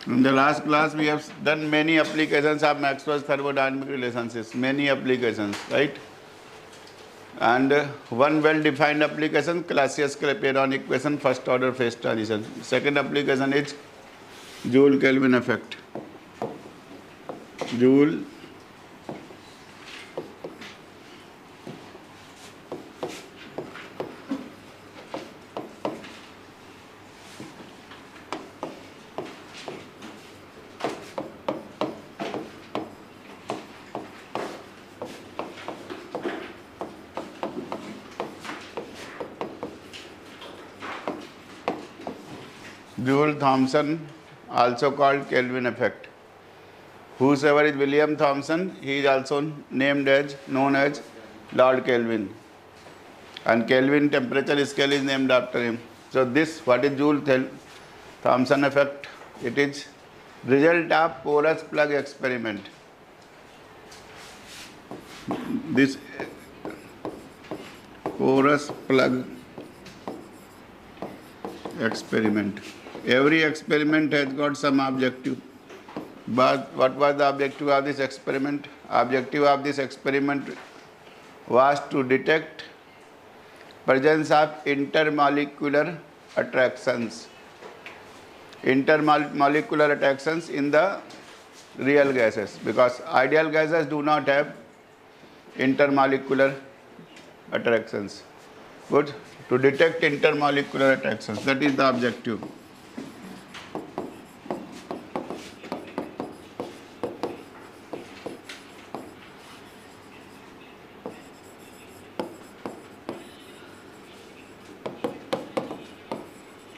In the last class, we have done many applications of Maxwell's thermodynamic relationships, many applications, right? And one well-defined application, Clausius-Clapeyron equation, first order phase transition. Second application is Joule-Kelvin effect. Joule Joule-Thomson, also called Kelvin effect. Whosoever is William Thomson, he is also known as Lord Kelvin. And Kelvin temperature scale is named after him. So this, what is Joule-Thomson effect? It is result of porous plug experiment. This porous plug experiment. Every experiment has got some objective. But what was the objective of this experiment? Objective of this experiment was to detect presence of intermolecular attractions. Intermolecular attractions in the real gases, because ideal gases do not have intermolecular attractions. Good. To detect intermolecular attractions, that is the objective.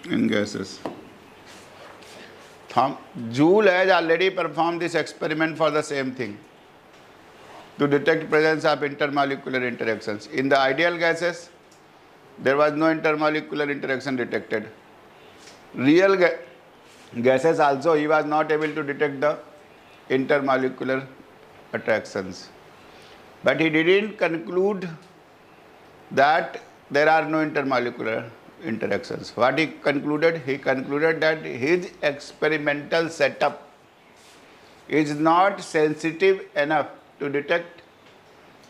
In gases. Joule has already performed this experiment for the same thing, to detect presence of intermolecular interactions. In the ideal gases, there was no intermolecular interaction detected. Real gases also, he was not able to detect the intermolecular attractions. But he didn't conclude that there are no intermolecular interactions. What he concluded? He concluded that his experimental setup is not sensitive enough to detect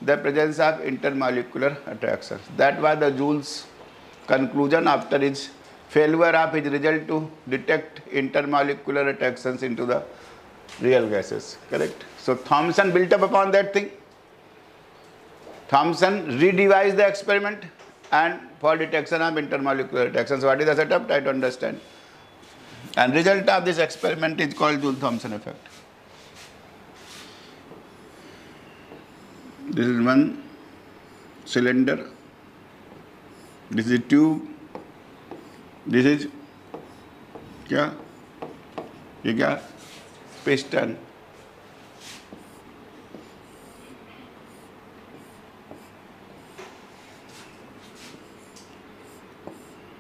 the presence of intermolecular attractions. That was the Joule's conclusion after his failure of his result to detect intermolecular attractions into the real gases. Correct? So Thomson built up upon that thing. Thomson redevised the experiment and for detection of intermolecular attractions. What is the setup? Try to understand. And result of this experiment is called Joule-Thomson effect. This is one cylinder. This is tube. This is क्या? ये क्या? Piston.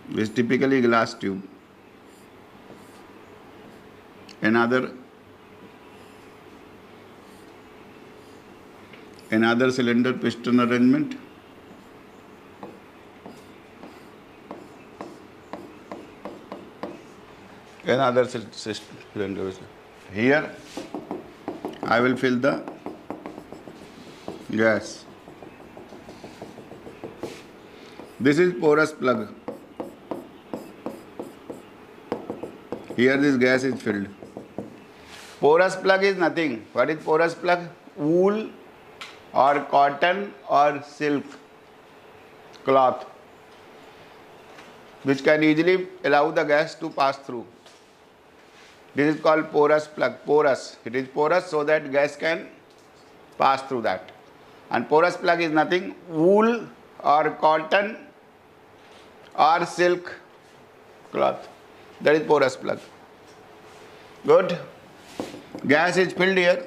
This is typically glass tube. Another cylinder piston arrangement. Another cylinder. Here I will fill the gas. This is porous plug. Here this gas is filled. Porous plug is nothing. What is porous plug? Wool or cotton or silk cloth, which can easily allow the gas to pass through. This is called porous plug. Porous. It is porous so that gas can pass through that. And porous plug is nothing. Wool or cotton or silk cloth. That is porous plug. Good. Gas is filled here.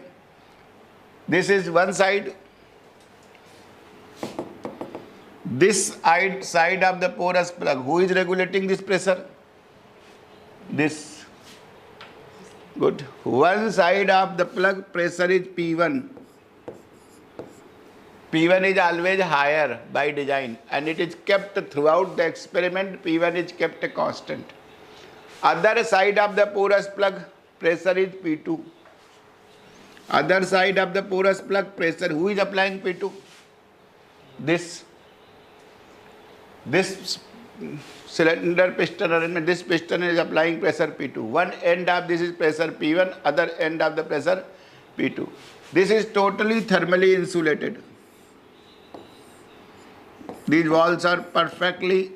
This is one side. This side of the porous plug. Who is regulating this pressure? This. Good. One side of the plug pressure is P1. P1 is always higher by design, and it is kept throughout the experiment. P1 is kept a constant. Other side of the porous plug, pressure is P2. Other side of the porous plug pressure, who is applying P2? This cylinder piston arrangement, this piston is applying pressure P2. One end of this is pressure P1, other end of the pressure P2. This is totally thermally insulated. These walls are perfectly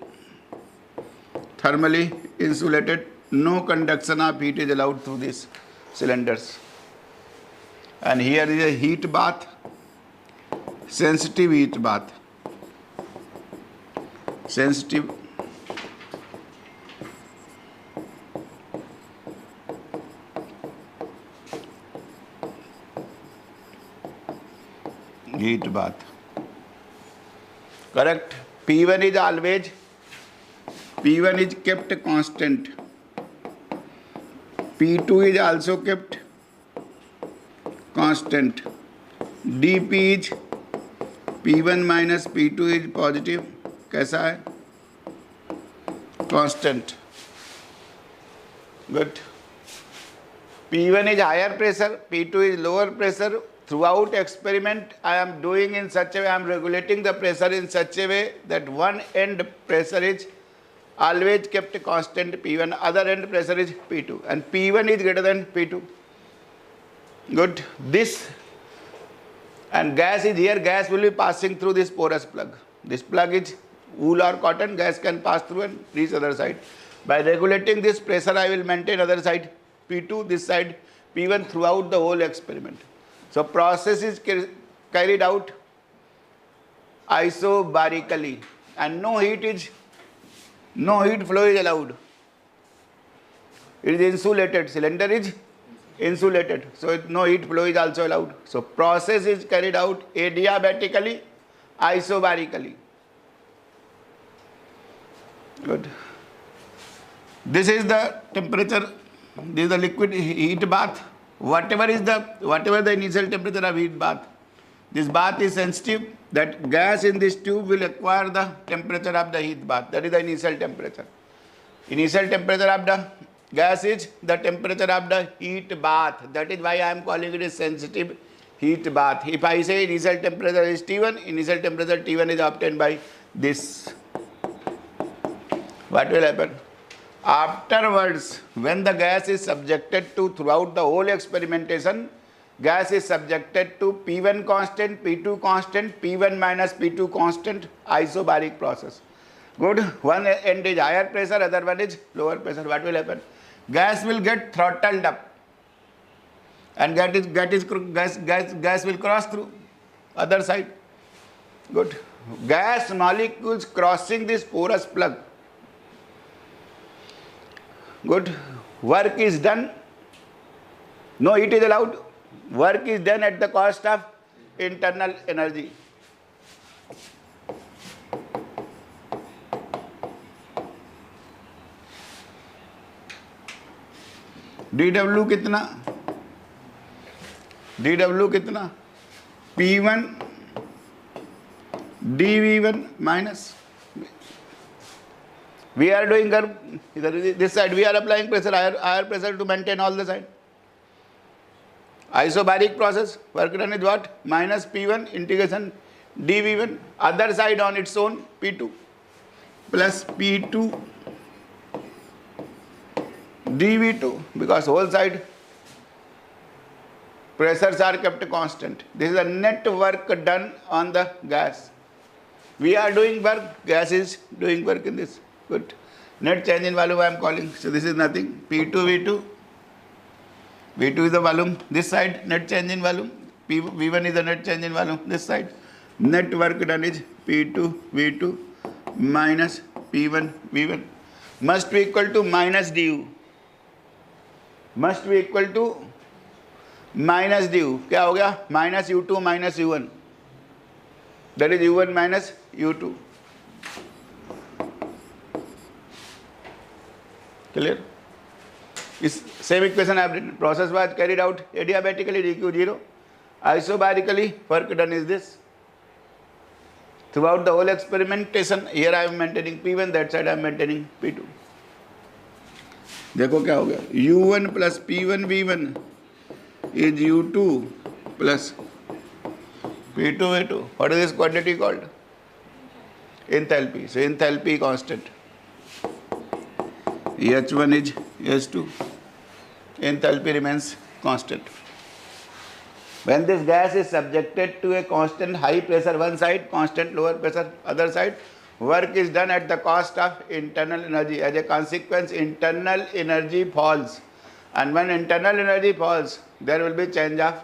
thermally insulated. No conduction of heat is allowed through these cylinders. And here is a heat bath, sensitive heat bath. Sensitive heat bath. Correct. P1 is always, P1 is kept constant. P2 is also kept constant. dP is P1 minus P2 is positive. कैसा है? Constant. Good. P1 is higher pressure, P2 is lower pressure. Throughout experiment, I am doing in such a way, I am regulating the pressure in such a way that one end pressure is always kept constant P1, other end pressure is P2, and P1 is greater than P2. Good. This and gas is here, gas will be passing through this porous plug. This plug is wool or cotton, gas can pass through and reach other side. By regulating this pressure, I will maintain other side P2, this side P1 throughout the whole experiment. So process is carried out isobarically, and no heat flow is allowed. It is insulated, cylinder is insulated, so no heat flow is also allowed. So process is carried out adiabatically, isobarically. Good. This is the temperature, this is the liquid heat bath. Whatever the initial temperature of heat bath, this bath is sensitive, that gas in this tube will acquire the temperature of the heat bath. That is the initial temperature. Initial temperature of the gas is the temperature of the heat bath. That is why I am calling it a sensitive heat bath. If I say initial temperature is T1, initial temperature T1 is obtained by this. What will happen? Afterwards, when the gas is subjected to, throughout the whole experimentation, gas is subjected to P1 constant, P2 constant, P1 minus P2 constant, isobaric process. Good. One end is higher pressure, other one is lower pressure. What will happen? Gas will get throttled up, and gas will cross through other side. Good. Gas molecules crossing this porous plug. Good. Work is done. No heat is allowed. Work is done at the cost of internal energy. dW कितना? dW कितना? P1 dV1 minus. We are doing this side, we are applying pressure, higher pressure to maintain all the side. Isobaric process, work done is what? Minus P1 integration dV1, other side on its own P2 plus P2 dV2, because whole side pressures are kept constant. This is the net work done on the gas. We are doing work, gas is doing work in this. Good. Net change in volume I am calling. So this is nothing. P2 V2. V2 is the volume. This side net change in volume. V1 is the net change in volume. This side. Net work done is P2 V2 minus P1 V1. Must be equal to minus du. Must be equal to minus du. क्या हो गया? Minus U2 minus U1. That is U1 minus U2. Clear? This same equation I have written. Process was carried out adiabatically, dQ0. Isobarically, work done is this. Throughout the whole experimentation, here I am maintaining P1, that side I am maintaining P2. देखो क्या हो गया, U1 plus P1 V1 is U2 plus P2 V2. What is this quantity called? Enthalpy. So enthalpy constant. H1 is H2. Enthalpy remains constant. When this gas is subjected to a constant high pressure one side, constant lower pressure other side, work is done at the cost of internal energy. As a consequence, internal energy falls. And when internal energy falls, there will be change of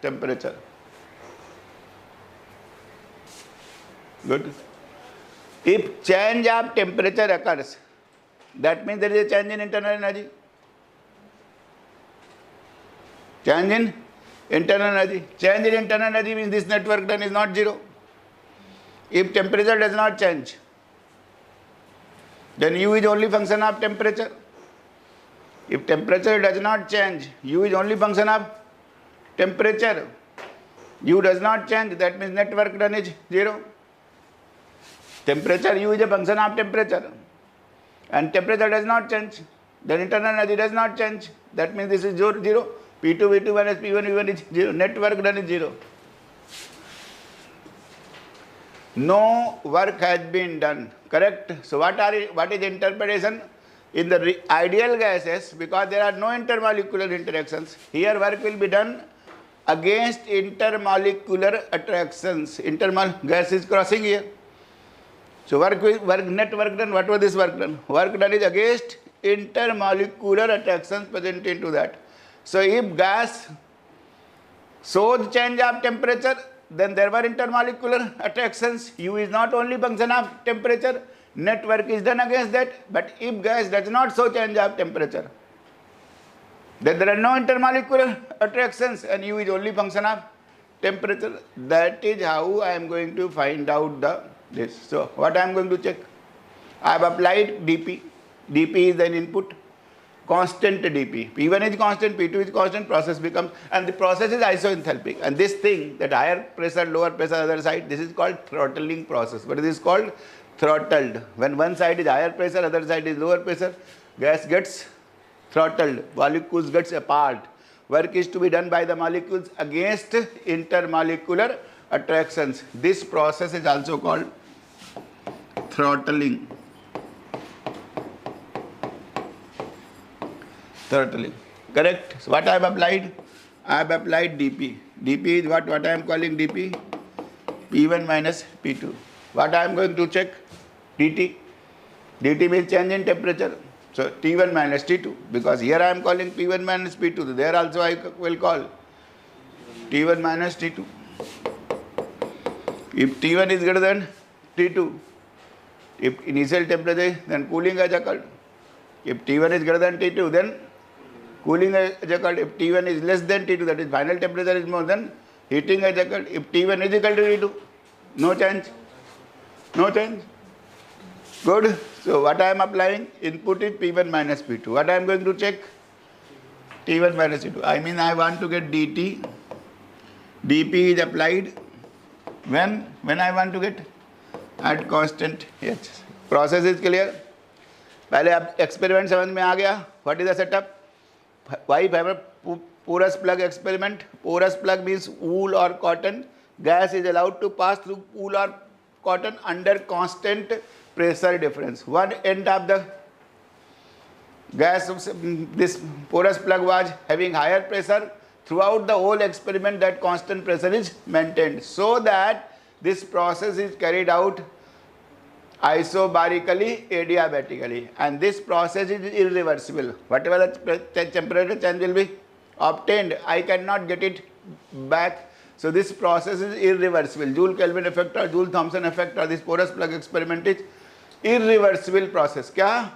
temperature. Good. If change of temperature occurs, that means there is a change in internal energy. Change in internal energy. Change in internal energy means this net work done is not zero. If temperature does not change, then U is only function of temperature. If temperature does not change, U is only function of temperature. U does not change, that means net work done is zero. Temperature, U is a function of temperature. And temperature does not change, then internal energy does not change. That means this is zero. P2 V2 minus P1 V1 is zero. Net work done is zero. No work has been done. Correct? So what is interpretation? In the ideal gases, because there are no intermolecular interactions, here work will be done against intermolecular attractions. Gas is crossing here. So net work done, what was this work done? Work done is against intermolecular attractions present into that. So if gas shows change of temperature, then there were intermolecular attractions. U is not only function of temperature, net work is done against that. But if gas does not show change of temperature, then there are no intermolecular attractions and U is only function of temperature. That is how I am going to find out this. So what I am going to check? I have applied dP. dP is an input. Constant dP. P1 is constant, P2 is constant, process becomes, and the process is isoenthalpic. And this thing, that higher pressure, lower pressure, other side, this is called throttling process. What is this called? Throttled. When one side is higher pressure, other side is lower pressure, gas gets throttled, molecules gets apart. Work is to be done by the molecules against intermolecular attractions. This process is also called throttling. Correct? So what I have applied? I have applied dP. dP is what I am calling dP? P1 minus P2. What I am going to check? dt. dt means change in temperature. So T1 minus T2. Because here I am calling P1 minus P2. There also I will call T1 minus T2. If T1 is greater than T2, if initial temperature, then cooling has occurred. If T1 is greater than T2, then cooling has occurred. If T1 is less than T2, that is final temperature is more than heating has occurred. If T1 is equal to T2, no change. No change. Good. So what I am applying? Input is P1 minus P2. What I am going to check? T1 minus T2. I mean I want to get dt. dP is applied when I want to get at constant H. Process is clear. पहले अब experiment समझ में आ गया. What is the setup? Why porous plug experiment? Porous plug means wool or cotton. Gas is allowed to pass through wool or cotton under constant pressure difference. One end of the gas, this porous plug was having higher pressure. Throughout the whole experiment, that constant pressure is maintained, so that this process is carried out isobarically, adiabatically, and this process is irreversible. Whatever the temperature change will be obtained, I cannot get it back. So this process is irreversible. Joule-Kelvin effect or Joule-Thomson effect or this porous plug experiment is irreversible process. क्या?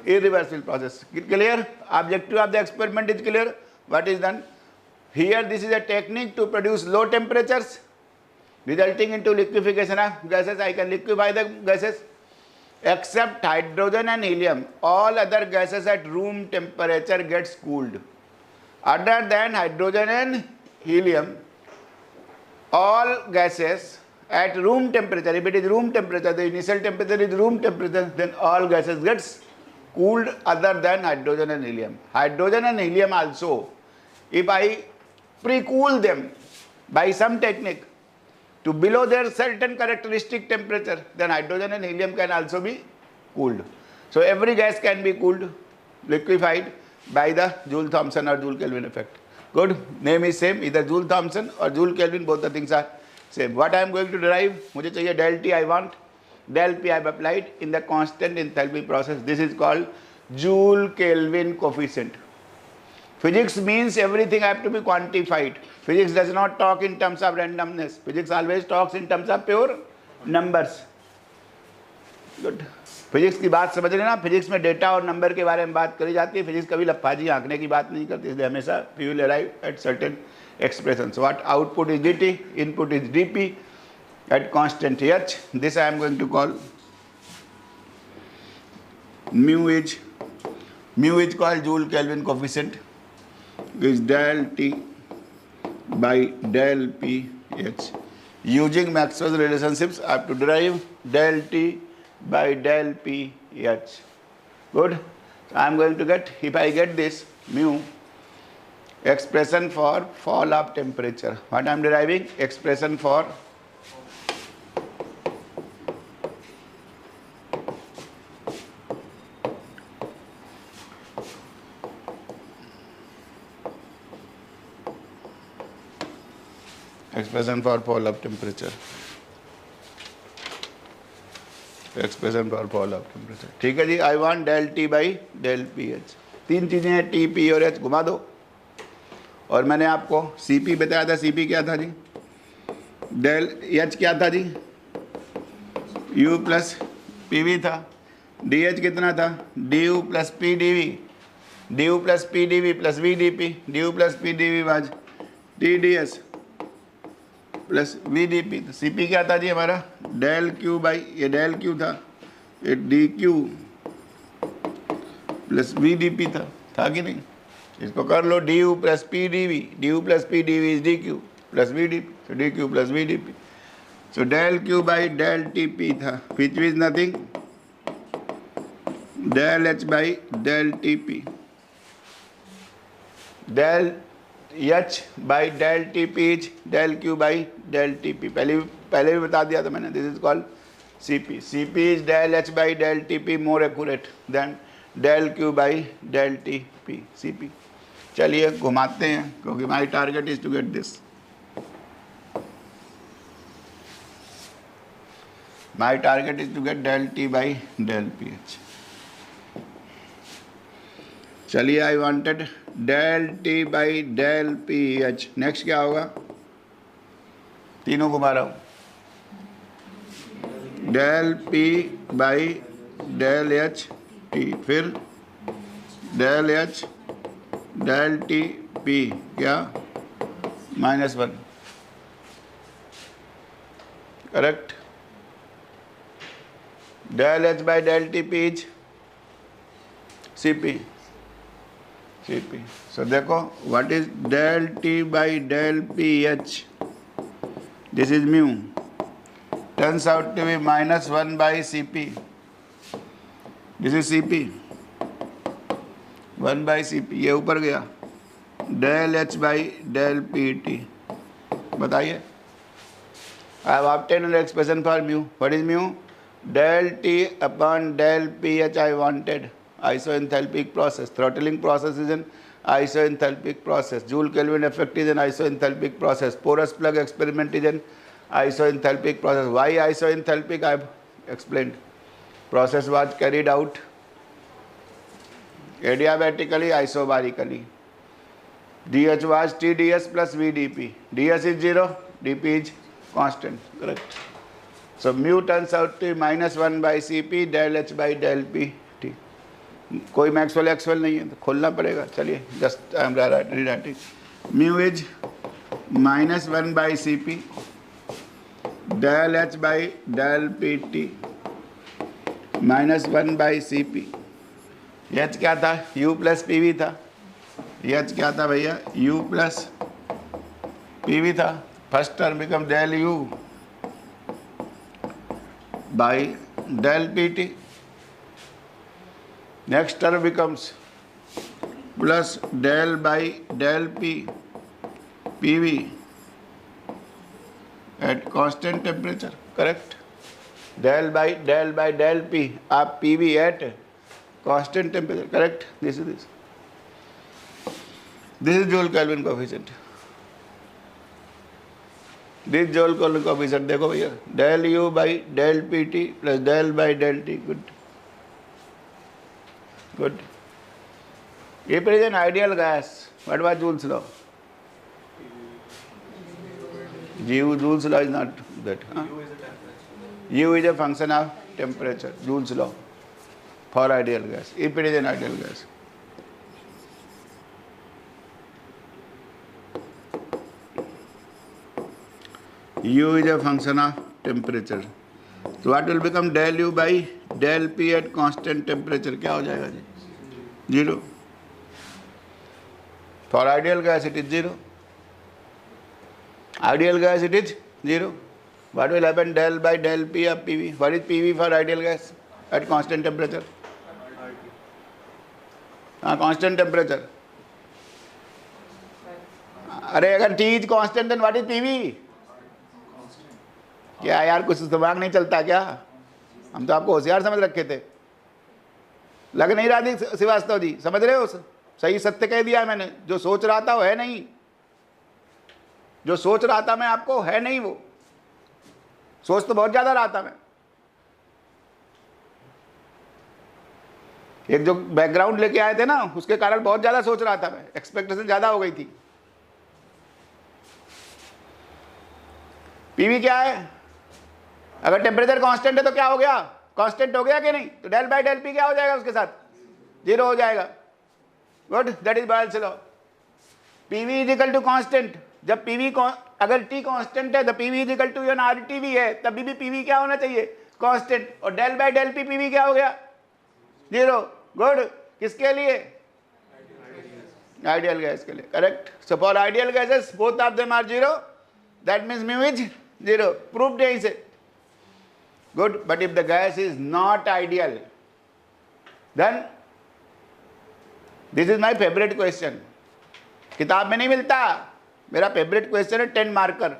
Irreversible process. Clear? Objective of the experiment is clear. What is done? Here this is a technique to produce low temperatures, resulting into liquefaction of gases. I can liquefy the gases except hydrogen and helium. All other gases at room temperature gets cooled. Other than hydrogen and helium, all gases at room temperature, if it is room temperature, the initial temperature is room temperature, then all gases gets cooled other than hydrogen and helium. Hydrogen and helium also, if I pre-cool them by some technique to below their certain characteristic temperature, then hydrogen and helium can also be cooled. So every gas can be cooled, liquefied by the Joule-Thomson or Joule-Kelvin effect. Good. Name is same, either Joule-Thomson or Joule-Kelvin, both the things are same. What I am going to derive? मुझे चाहिए del T I want. Del P I have applied in the constant enthalpy process. This is called Joule-Kelvin coefficient. Physics means everything have to be quantified. Physics does not talk in terms of randomness. Physics always talks in terms of pure numbers. Good. Physics की बात समझ लेना. Physics में data और number के बारे में बात करी जाती है. फिजिक्स कभी लफाजी आंकने की बात नहीं करती, इसलिए हमेशा we will arrive at certain expressions. What output is dt, input is dp at constant h. This I am going to call mu is called Joule-Kelvin coefficient, is del T by del P h. Using Maxwell's relationships, I have to derive del T by del P h. Good. So I am going to get, if I get this mu, expression for fall of temperature. What I am deriving? Expression for fall of temperature. Expression for fall of temperature. ठीक है जी. I want del T by del PH. तीन चीजें हैं, T, P और H. घुमा दो. और मैंने आपको CP बताया था. CP क्या था जी? डेल H क्या था जी? U प्लस PV था. DH कितना था? DU plus PDV. DU plus PDV plus VDP. DU plus PDV was TDS plus VDP. तो CP क्या था जी हमारा? डेल Q बाई, ये डेल Q था, ये DQ प्लस VDP था कि नहीं? इसको कर लो. du plus PDV. du plus PDV is dq plus VDP. so dq plus VDP. so del q by del TP था, which is nothing del H by del TP. del H by del TP is del q by del TP. पहले भी बता दिया था मैंने. This is called CP. CP is del H by del TP more accurate than del q by del TP. CP. चलिए घुमाते हैं, क्योंकि my target is to get this. My target is to get del T by del PH. चलिए, I wanted del T by del PH. Next क्या होगा? तीनों घुमा रहा हूं. Del P by del H T, फिर del H del T P क्या? -1. Correct. Del H by del T P is CP. So देखो, what is del T by del PH? This is mu. Turns out to be -1 by CP. This is CP. 1 by CP. ये ऊपर गया. Del H by del PT. बताइए. I have obtained an expression for mu. What is mu? Del T upon del PH. I wanted isoenthalpic process. Throttling process is an isoenthalpic process. Joule-Kelvin effect is an isoenthalpic process. Porous plug experiment is an isoenthalpic process. Why isoenthalpic? I have explained. Process was carried out adiabatically, isobarically. DH was TDS plus VDP. DS is 0, DP is constant. Correct. So mu turns out to be -1 by CP del H by del PT. कोई Maxwell एक्सवेल नहीं है तो खोलना पड़ेगा. चलिए, just I am rewriting. Mu is -1 by CP del H by del PT -1 by CP. H क्या था? U plus PV था. H क्या था भैया? U प्लस PV था. First term become del U by del PT. Next term becomes plus del by del P PV at constant temperature, correct? Del by del P of PV at constant temperature, correct? This is this. This is Joule Kelvin coefficient. This Joule Kelvin coefficient देखो भैया, del U by del PT plus del by del T. Good. Good. If it is an ideal gas, what was Joule's law? Joule's law is not that. Huh? U is a function of temperature. Joule's law for ideal gas. If it is an ideal gas. U is a function of temperature. So what will become del U by del P at constant temperature? क्या हो जाएगा जी? Zero. For ideal gas it is zero. Ideal gas it is zero. What will happen del by del P of PV? What is PV for ideal gas at constant temperature? Constant temperature. अरे अगर T is constant then what is PV? क्या यार कुछ दिमाग नहीं चलता क्या? हम तो आपको होशियार समझ रखे थे, लग नहीं रहा थी श्रीवास्तव जी, समझ रहे हो? सही सत्य कह दिया मैंने, जो सोच रहा था वो है नहीं, जो सोच रहा था मैं आपको है नहीं, वो सोच तो बहुत ज्यादा रहा था मैं। एक जो बैकग्राउंड लेके आए थे ना, उसके कारण बहुत ज्यादा सोच रहा था मैं, एक्सपेक्टेशन ज्यादा हो गई थी। पीवी क्या है? अगर टेम्परेचर कांस्टेंट है तो क्या हो गया? कांस्टेंट हो गया कि नहीं? तो डेल बाय डेल पी क्या हो जाएगा उसके साथ? जीरो हो जाएगा। Good, that is Boyle's law. PV is equal to constant. जब पीवी अगर टी कांस्टेंट है तो PV is equal to N R T V है, तभी भी पीवी क्या होना चाहिए? कांस्टेंट। और del by del P PV क्या हो गया? जीरो। गुड, किसके लिए? आइडियल गैस के लिए, correct. So for ideal gases both of them are zero, that means mu is zero. Proved है इसे। Good, but if the gas is not ideal, then this is my favorite question. किताब में नहीं मिलता, मेरा favourite question है 10 marker.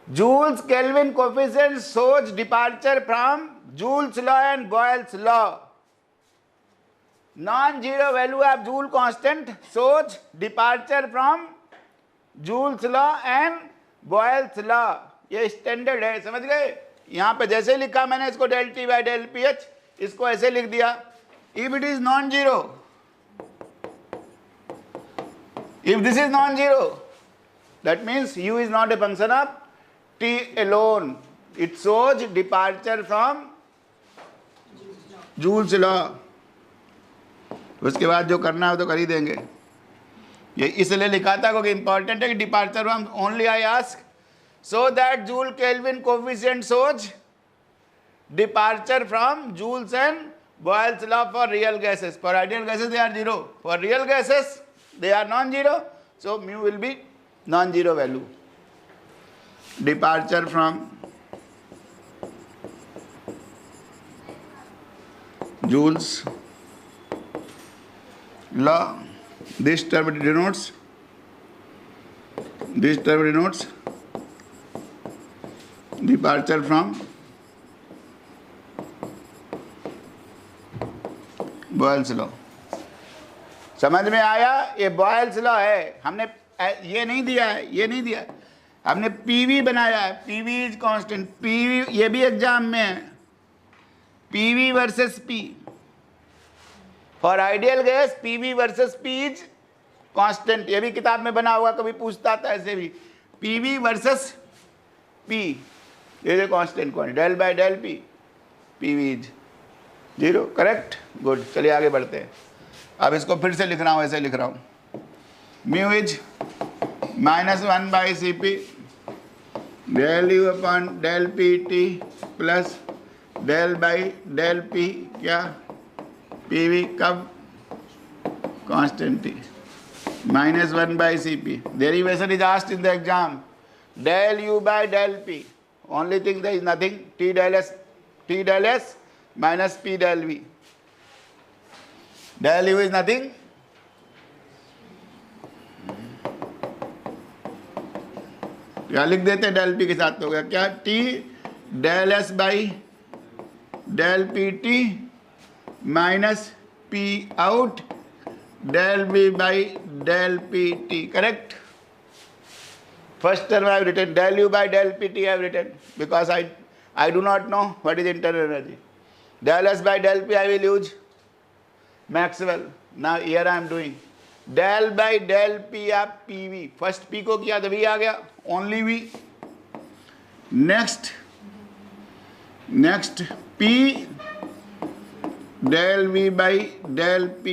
Joule's Kelvin coefficient shows departure from Joule's law and Boyle's law. Non-zero value of Joule constant shows departure from Joule's law and Boyle's law. ये standard है, समझ गए? यहां पे जैसे लिखा मैंने इसको del T by del P H, इसको ऐसे लिख दिया। If it is non zero, if this is non zero, that means U is not a function of T alone, it shows departure from Joule's law. उसके बाद जो करना है तो कर ही देंगे। ये इसलिए लिखा था क्योंकि इंपॉर्टेंट है कि departure from only I ask so that Joule Kelvin coefficient shows departure from Joule's and Boyle's law for real gases. For ideal gases they are zero. For real gases they are non-zero. So mu will be non-zero value. Departure from Joule's law. This term denotes departure from Boyle's law। समझ में आया? ये Boyle's law है। हमने ये नहीं दिया है, ये नहीं दिया है, हमने PV बनाया है। PV is constant. PV ये भी एग्जाम में है, PV versus P। For ideal gas PV versus P is constant. ये भी किताब में बना हुआ, कभी पूछता था ऐसे भी, PV वर्सेस P ये constant quantity, del by del P, PV is zero, correct. Good, चलिए आगे बढ़ते हैं। अब इसको फिर से लिख रहा हूँ, ऐसे लिख रहा हूँ। Mu is -1 by C P del U upon del P T plus del by del P क्या? पीवी कब? Constant T. -1 by C P. Derivation is asked in the exam. Del U by del P, only thing there is nothing, T del S minus P del V, Del U is nothing. क्या लिख देते हैं del P के साथ हो गया क्या T del S by del P T minus P out del V by del PT, correct? First term I have written, del U by del PT I have written, because I do not know what is internal energy. Del S by del P I will use Maxwell. Now here I am doing del by del P of PV. First P को किया तो V आ गया, only V. Next P del V by del P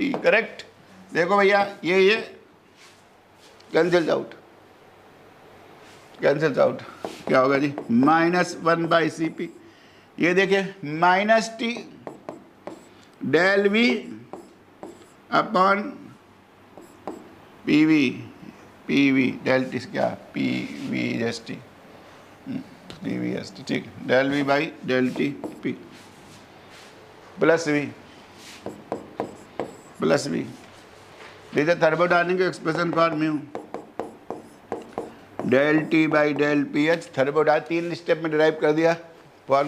correct. देखो भैया ये cancels out क्या होगा जी -1 by C P. ये देखिए -T del V upon PV del T क्या पीवी एस टी ठीक. Del V by del T P plus V. This is a thermodynamic expression for mu. Del T by del PH thermodynamic 3 step में derive कर दिया. For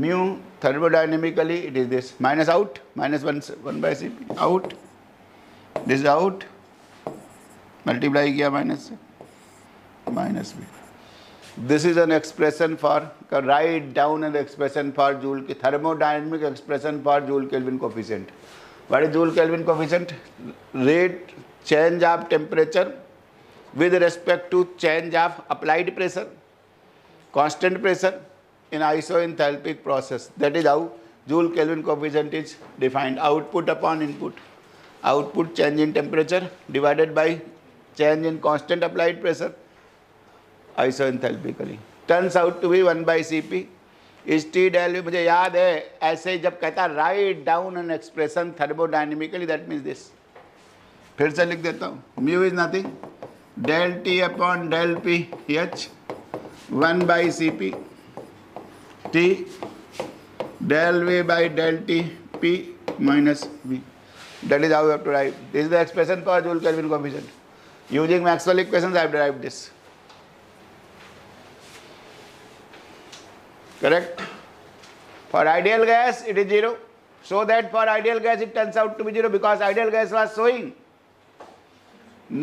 mu thermodynamically it is this minus out -1 by Cp out. This is out. Multiply किया minus से -V. This is an expression for write down an expression for Joule की thermodynamic expression for Joule Kelvin coefficient. What is Joule Kelvin coefficient? Rate change of temperature with respect to change of applied pressure, constant pressure in isoenthalpic process. That is how Joule Kelvin coefficient is defined. Output upon input. Output change in temperature divided by change in constant applied pressure isoenthalpically. Turns out to be 1 by Cp. इस T del मुझे याद है ऐसे ही जब कहता write down an expression thermodynamically that means this. फिर से लिख देता हूँ mu is nothing del T upon del P H 1 by C P T del V by del T P minus V. That is how you have to write. This is the expression for Joule Kelvin coefficient. Using Maxwell equations I have derived this. Correct? For ideal gas it is 0. So that for ideal gas it turns out to be 0 because ideal gas was showing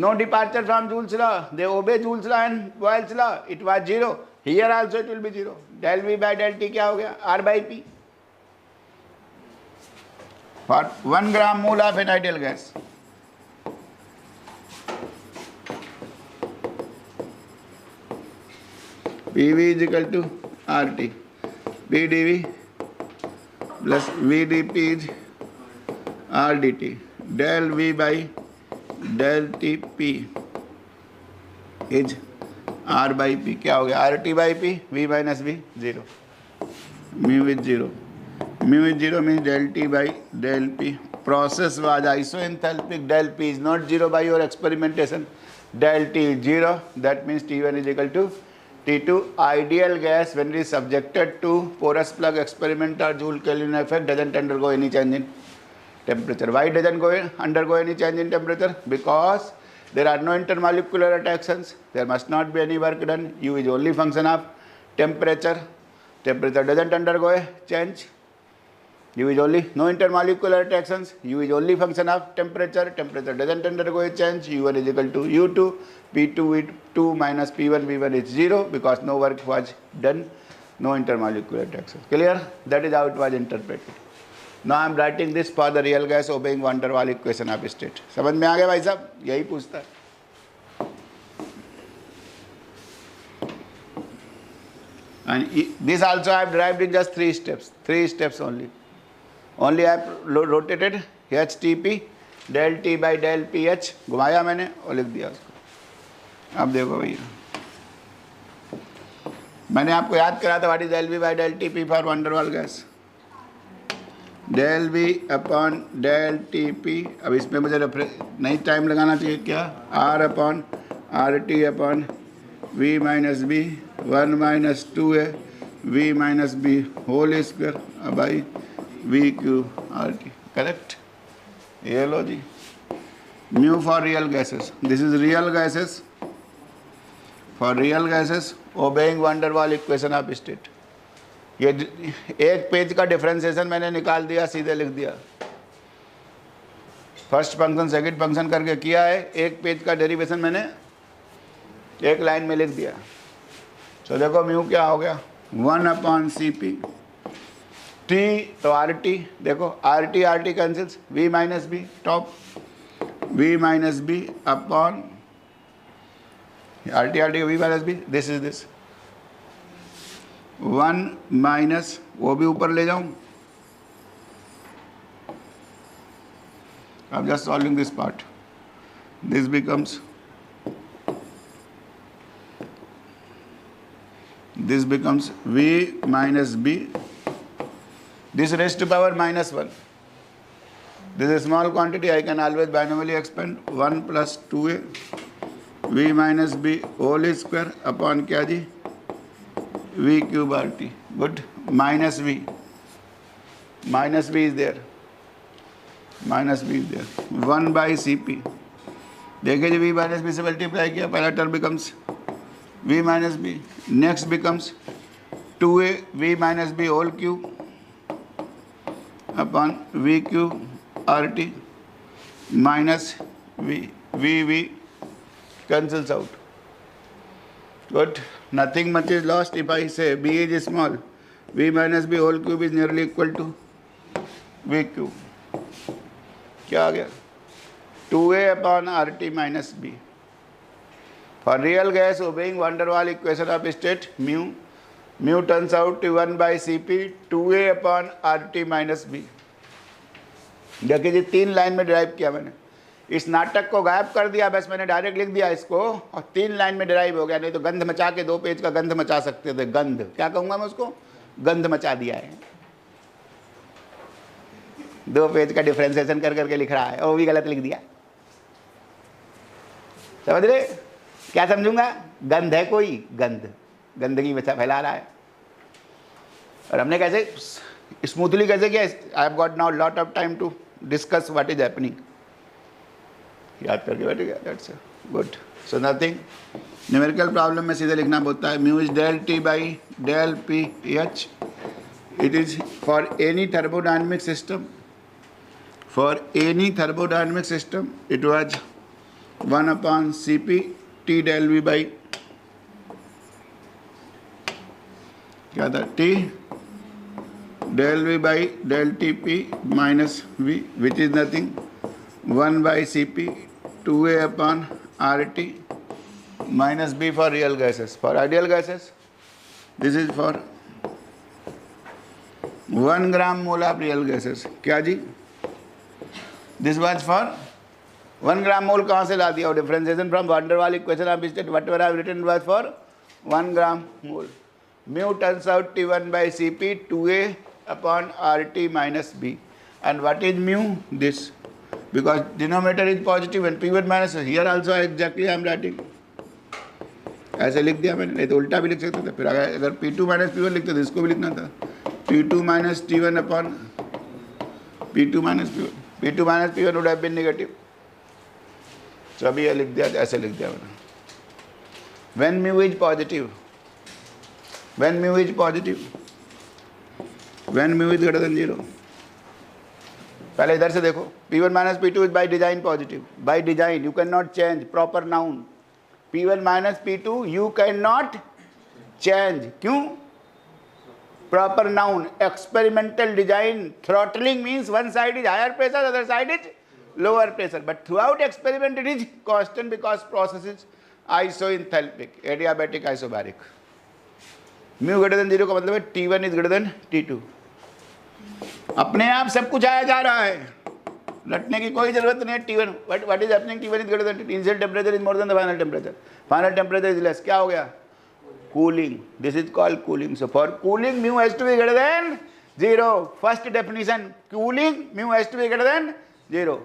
no departure from Joule's law. They obey Joule's law and Boyle's law. It was 0. Here also it will be 0. Del V by del T क्या हो गया R by P. For 1 gram mole of an ideal gas. PV is equal to RT. PdV plus VdP is RdT. Del V by del TP is R by P. क्या हो गया RT by P. V minus V 0. Mu is 0. Mu is 0 means del T by del P. Process was isoenthalpic. Del P is not 0 by your experimentation. Del T is 0. That means T1 is equal to T2. Ideal gas when it is subjected to porous plug experiment or Joule Kelvin effect doesn't undergo any change in temperature. Why doesn't undergo any change in temperature? Because there are no intermolecular attractions. There must not be any work done. U is only function of temperature. Temperature doesn't undergo a change. U is only no intermolecular attractions. U is only function of temperature. Temperature doesn't undergo a change. U1 is equal to U2. P2 2 minus P1 V1 is 0 because no work was done. No intermolecular attractions. Clear? That is how it was interpreted. Now I am writing this for the real gas obeying van der Waals equation of state. समझ में आ गया भाई साहब? यही पूछता है. And this also I have derived in just 3 steps. 3 steps only. Only I have rotated HTP del T by del PH. घुमाया मैंने और लिख दिया उसको. अब देखो भैया, मैंने आपको याद करा था what is del V by del TP for van der Waals gas. del V upon del TP. अब इसमें मुझे नहीं टाइम लगाना चाहिए क्या? R upon RT upon V minus B 1 minus 2 है V minus B whole square by V cube RT. Correct? ये लो जी, mu for real gases, this is real gases, for real gases obeying van der Waal equation of state. ये एक page का differentiation मैंने निकाल दिया, सीधे लिख दिया, फर्स्ट फंक्शन सेकंड फंक्शन करके किया है, एक पेज का डेरिवेशन मैंने एक लाइन में लिख दिया। तो देखो म्यू क्या हो गया, 1/CP टी, तो आर टी, देखो R T cancels, V minus B top, V minus B upon R T V minus B, this is this 1 minus, वो भी ऊपर ले जाऊं, I'm just solving this part, this becomes v minus b, this raised to power -1, this is a small quantity, I can always binomially expand, 1 plus 2a v minus b whole square upon क्या जी, v cube rt, good, minus v is there, minus B there, 1/CP, देखिए जी, V minus B से multiply किया, पहला term becomes V minus B, next becomes 2a V minus B whole cube upon V cube R T minus V cancels out, good, nothing much is lost if I say b is small, v minus B whole cube is nearly equal to v cube, क्या आ गया, 2a upon R T minus B, for real gas obeying van der Waal equation of state mu turns out to 1/CP 2a upon R T minus B. देखिए जी, 3 line में derive किया मैंने, इस नाटक को गायब कर दिया, बस मैंने डायरेक्ट लिख दिया इसको और 3 लाइन में डिराइव हो गया, नहीं तो गंध मचा के 2 पेज का गंध मचा सकते थे, गंध क्या कहूँगा मैं उसको, गंध मचा दिया है, 2 पेज का डिफरेंशिएशन कर करके लिख रहा है और वो भी गलत लिख दिया, समझ रहे, क्या समझूंगा, गंध है कोई, गंदगी बचा फैला रहा है, और हमने कैसे स्मूथली कैसे किया, I have got now lot of time to discuss what is happening, याद करके बैठ गया, that's good. So nothing, numerical problem में सीधे लिखना बोलता है, mu is del T by del P H, it is for any thermodynamic system, for any thermodynamic system it was 1/CP T del V by क्या था, T del V by del TP minus V, which is nothing, 1/CP 2a upon RT minus B for real gases. For ideal gases this is for 1 gram mole of real gases, क्या जी, this was for 1 gram मोल, कहाँ से ला दिया, और differentiation from van der Waal equation of state whatever I have written was for 1 gram mole, mu turns out T 1/CP 2a upon RT minus b, and what is mu, this, because denominator is positive and P1 minus, here also exactly I am writing, ऐसे लिख दिया मैंने, नहीं तो उल्टा भी लिख सकते थे, फिर अगर P2 माइनस P1 लिखते तो इसको भी लिखना था, P2 minus T1 upon P2 minus P1, P2 minus P1 would have been negative, तो अभी ये लिख दिया, ऐसे लिख दिया मैंने, when mu is positive, when mu is positive, when mu is greater than 0, पहले इधर से देखो, P1 minus P2 is by design positive, by design you can not change, proper noun, P1 minus P2 you can not change, क्यों, proper noun, experimental design, throttling means one side is higher pressure, other side is lower pressure, but throughout experiment it is constant because process is isoenthalpic, adiabatic, isobaric. Mu greater than 0 का मतलब है T1 is greater than T2, अपने आप सब कुछ आया जा रहा है, रटने की कोई जरूरत नहीं है, T1, what is happening, T1 is greater than T2, initial temperature is more than the final temperature is less, क्या हो गया, cooling, this is called cooling. So for cooling mu has to be greater than 0, first definition, cooling mu has to be greater than 0,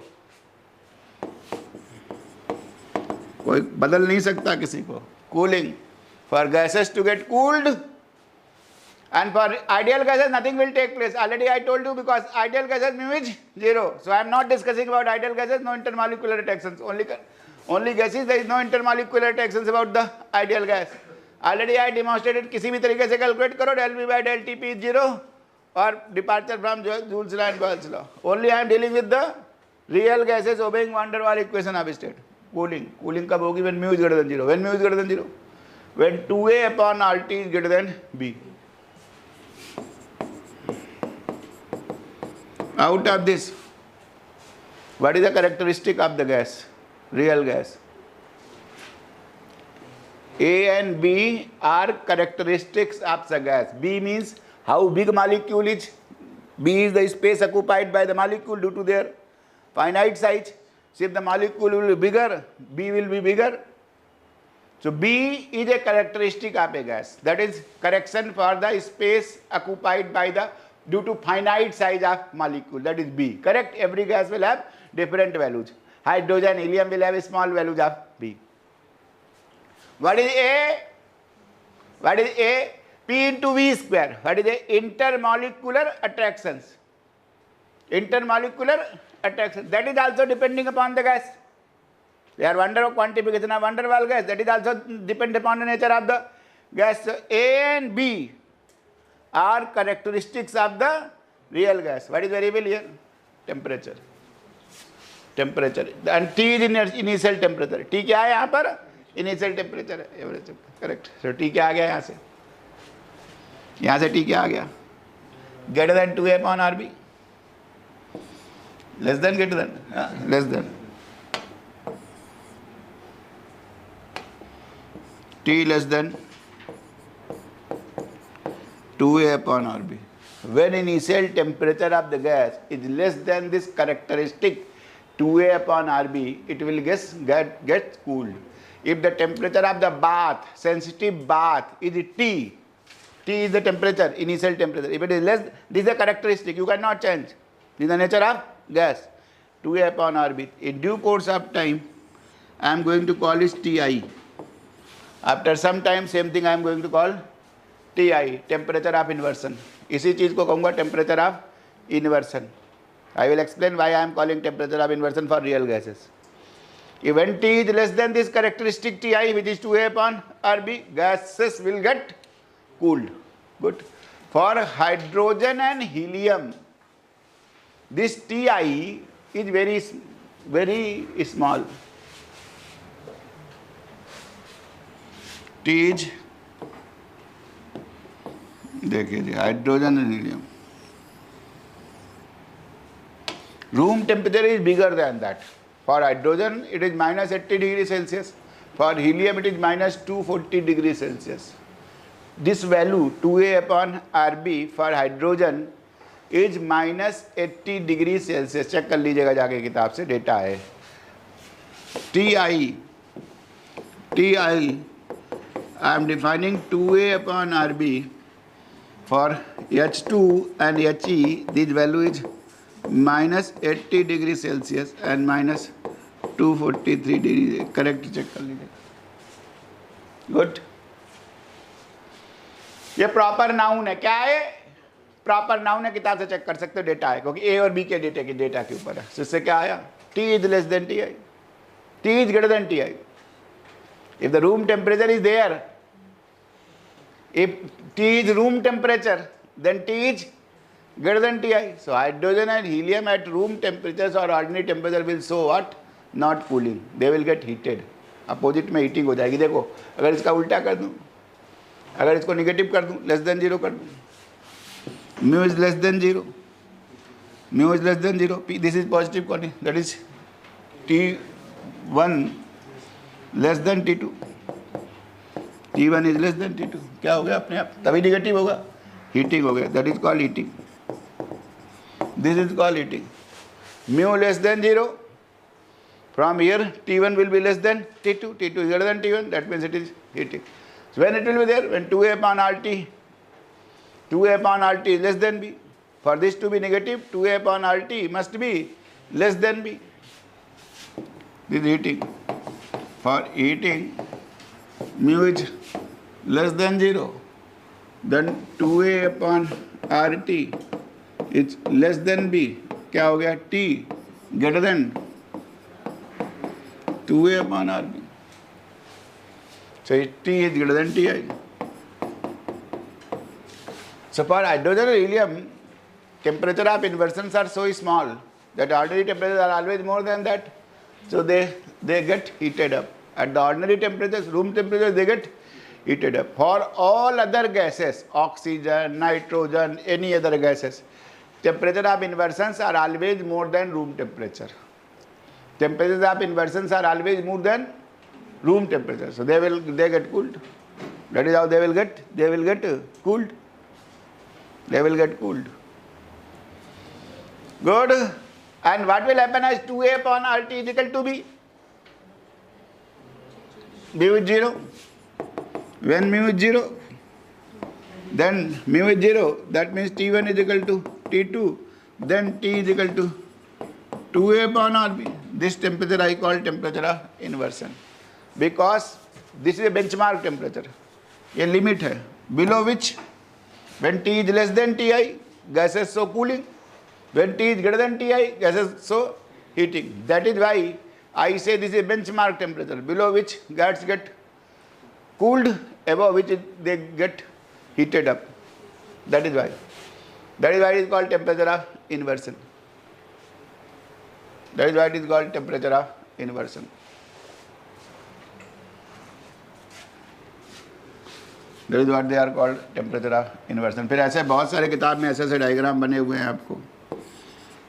कोई बदल नहीं सकता किसी को, cooling, for gases to get cooled And for ideal gases, nothing will take place. Already I told you, because ideal gases mu is 0. So I am not discussing about ideal gases, no intermolecular interactions. Only gases, there is no intermolecular interactions about the ideal gas. Already I demonstrated, किसी भी तरीके से calculate करो, del V by del Tp is 0 or departure from Joule's law and Boyle's law. Only I am dealing with the real gases obeying van der Waals equation of state. Cooling कब होगी? When mu is greater than 0. When mu is greater than 0? When 2A upon RT is greater than B. Out of this, what is the characteristic of the gas, real gas? A and B are characteristics of the gas. B means how big molecule is. B is the space occupied by the molecule due to their finite size. So if the molecule will be bigger, B will be bigger. So B is a characteristic of a gas. That is correction for the space occupied by the due to finite size of molecule. That is B. Correct? Every gas will have different values. Hydrogen, helium will have small values of B. What is A? What is A? P into V square. What is the intermolecular attractions? Intermolecular attraction. That is also depending upon the gas. They are van der Waals quantification of van der Waals gas. That is also depend upon the nature of the gas. So A and B are characteristics of the real gas. What is variable here? Temperature. Temperature. And T is initial temperature. T क्या है यहाँ पर? Initial temperature है. Average. Correct. So T क्या आ गया यहाँ से? यहाँ से T क्या आ गया? Greater than 2A upon RB. Less than, greater than? Less than. T less than 2A upon RB. When initial temperature of the gas is less than this characteristic 2A upon RB, it will get cooled. If the temperature of the bath, sensitive bath, is T, T is the temperature, initial temperature. If it is less, this is a characteristic, you cannot change. This is the nature of gas, 2A upon RB. In due course of time, I am going to call it Ti. After some time, same thing I am going to call Ti, temperature of inversion. इसी चीज को कहूँगा temperature of inversion. I will explain why I am calling temperature of inversion for real gases. If when T is less than this characteristic Ti, which is 2A upon RB, gases will get cooled. Good. For hydrogen and helium, this Ti is very small. T is, देखिए hydrogen and helium, room temperature is bigger than that. For hydrogen it is minus 80 degrees Celsius. For helium it is minus 240 degrees Celsius. This value 2A upon RB for hydrogen is minus 80 degrees Celsius. Check कर लीजिएगा जाके किताब से, data है. Ti I am defining 2A upon RB for H2 and He. This value is minus 80 degrees Celsius and minus 243 degrees. Correct, check कर लीजिए. Good. ये proper noun है. क्या है? प्रॉपर नाउन है, किताब से चेक कर सकते हो, डेटा है, क्योंकि ए और बी के डेटा के ऊपर है. इससे क्या आया? T is less than Ti. T is greater than Ti. If the room temperature is there, if T is room temperature, then T is greater than Ti. So hydrogen and helium at room temperatures or ordinary temperature will show what? Not cooling. They will get heated. Opposite में heating हो जाएगी. देखो, अगर इसका उल्टा कर दूं, अगर इसको निगेटिव कर दूं, लेस देन जीरो कर दूं, mu is less than zero, mu is less than zero, this is positive quantity, that is T1 less than T2, T1 is less than T2. क्या हो गया अपने आप? तभी निगेटिव होगा, हीटिंग हो गया. That is called heating. This is called heating. Mu less than zero. From here T1 will be less than T2. T2 is greater than T1. That means it is heating. So when it will be there? When 2A upon RT, 2A upon RT is less than B. For this to be negative, 2A upon RT must be less than B. This is heating. For heating, mu is less than 0. then 2A upon RT is less than B. क्या हो गया? T greater than 2A upon RB. So T is greater than Ti. So for hydrogen and helium, temperature of inversions are so small that ordinary temperatures are always more than that. So they get heated up. At the ordinary temperatures, room temperature, they get heated up. For all other gases, oxygen, nitrogen, any other gases, temperature of inversions are always more than room temperature. Temperatures of inversions are always more than room temperature. So they get cooled. That is how they will get cooled. They will get cooled. Good. And what will happen as 2A upon RT is equal to B? Mu is 0. When mu is 0, then mu is 0. That means T1 is equal to T2. Then T is equal to 2A upon RB. This temperature I call temperature of inversion. Because this is a benchmark temperature. A limit है. Below which, when T is less than Ti, gases so cooling. When T is greater than Ti, gases so heating. That is why I say this is a benchmark temperature, below which gases get cooled, above which they get heated up. That is why. That is why it is called temperature of inversion. That is why it is called temperature of inversion. That is what they are called temperature of inversion. फिर ऐसे बहुत सारे किताब में ऐसे diagram बने हुए हैं आपको.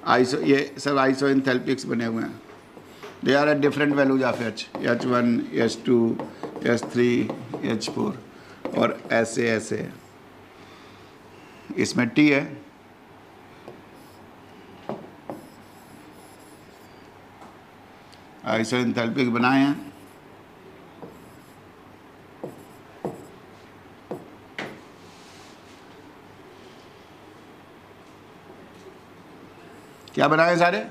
आइसो, ये सब आइसोएंथैल्पिक्स बने हुए हैं. They are at different values of H, H1, H2, H3, H4 और ऐसे. इसमें T है. आइसोएंथैल्पिक बनाए हैं. क्या बनाए सारे?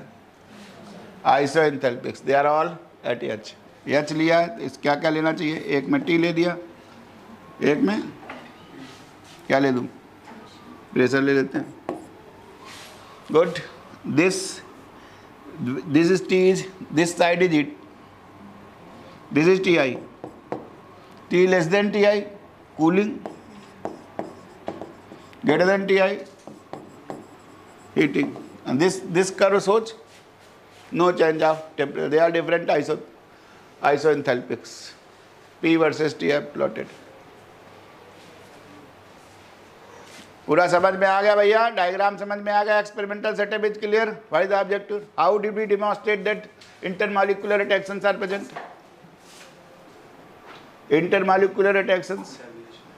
Isoenthalpics. They are all at H. H लिया, इस क्या क्या लेना चाहिए? एक में T ले दिया, एक में क्या ले दूं? प्रेशर ले लेते हैं. Good. This is T, is this side is heat. This is Ti. T less than Ti, cooling. Greater than Ti, heating. And this curve shows no change of temperature. They are different isoenthalpics. P versus T have plotted. पूरा समझ में आ गया भैया? Diagram समझ में आ गया? Experimental setup is clear. What is the objective? How did we demonstrate that intermolecular attractions are present? Intermolecular attractions,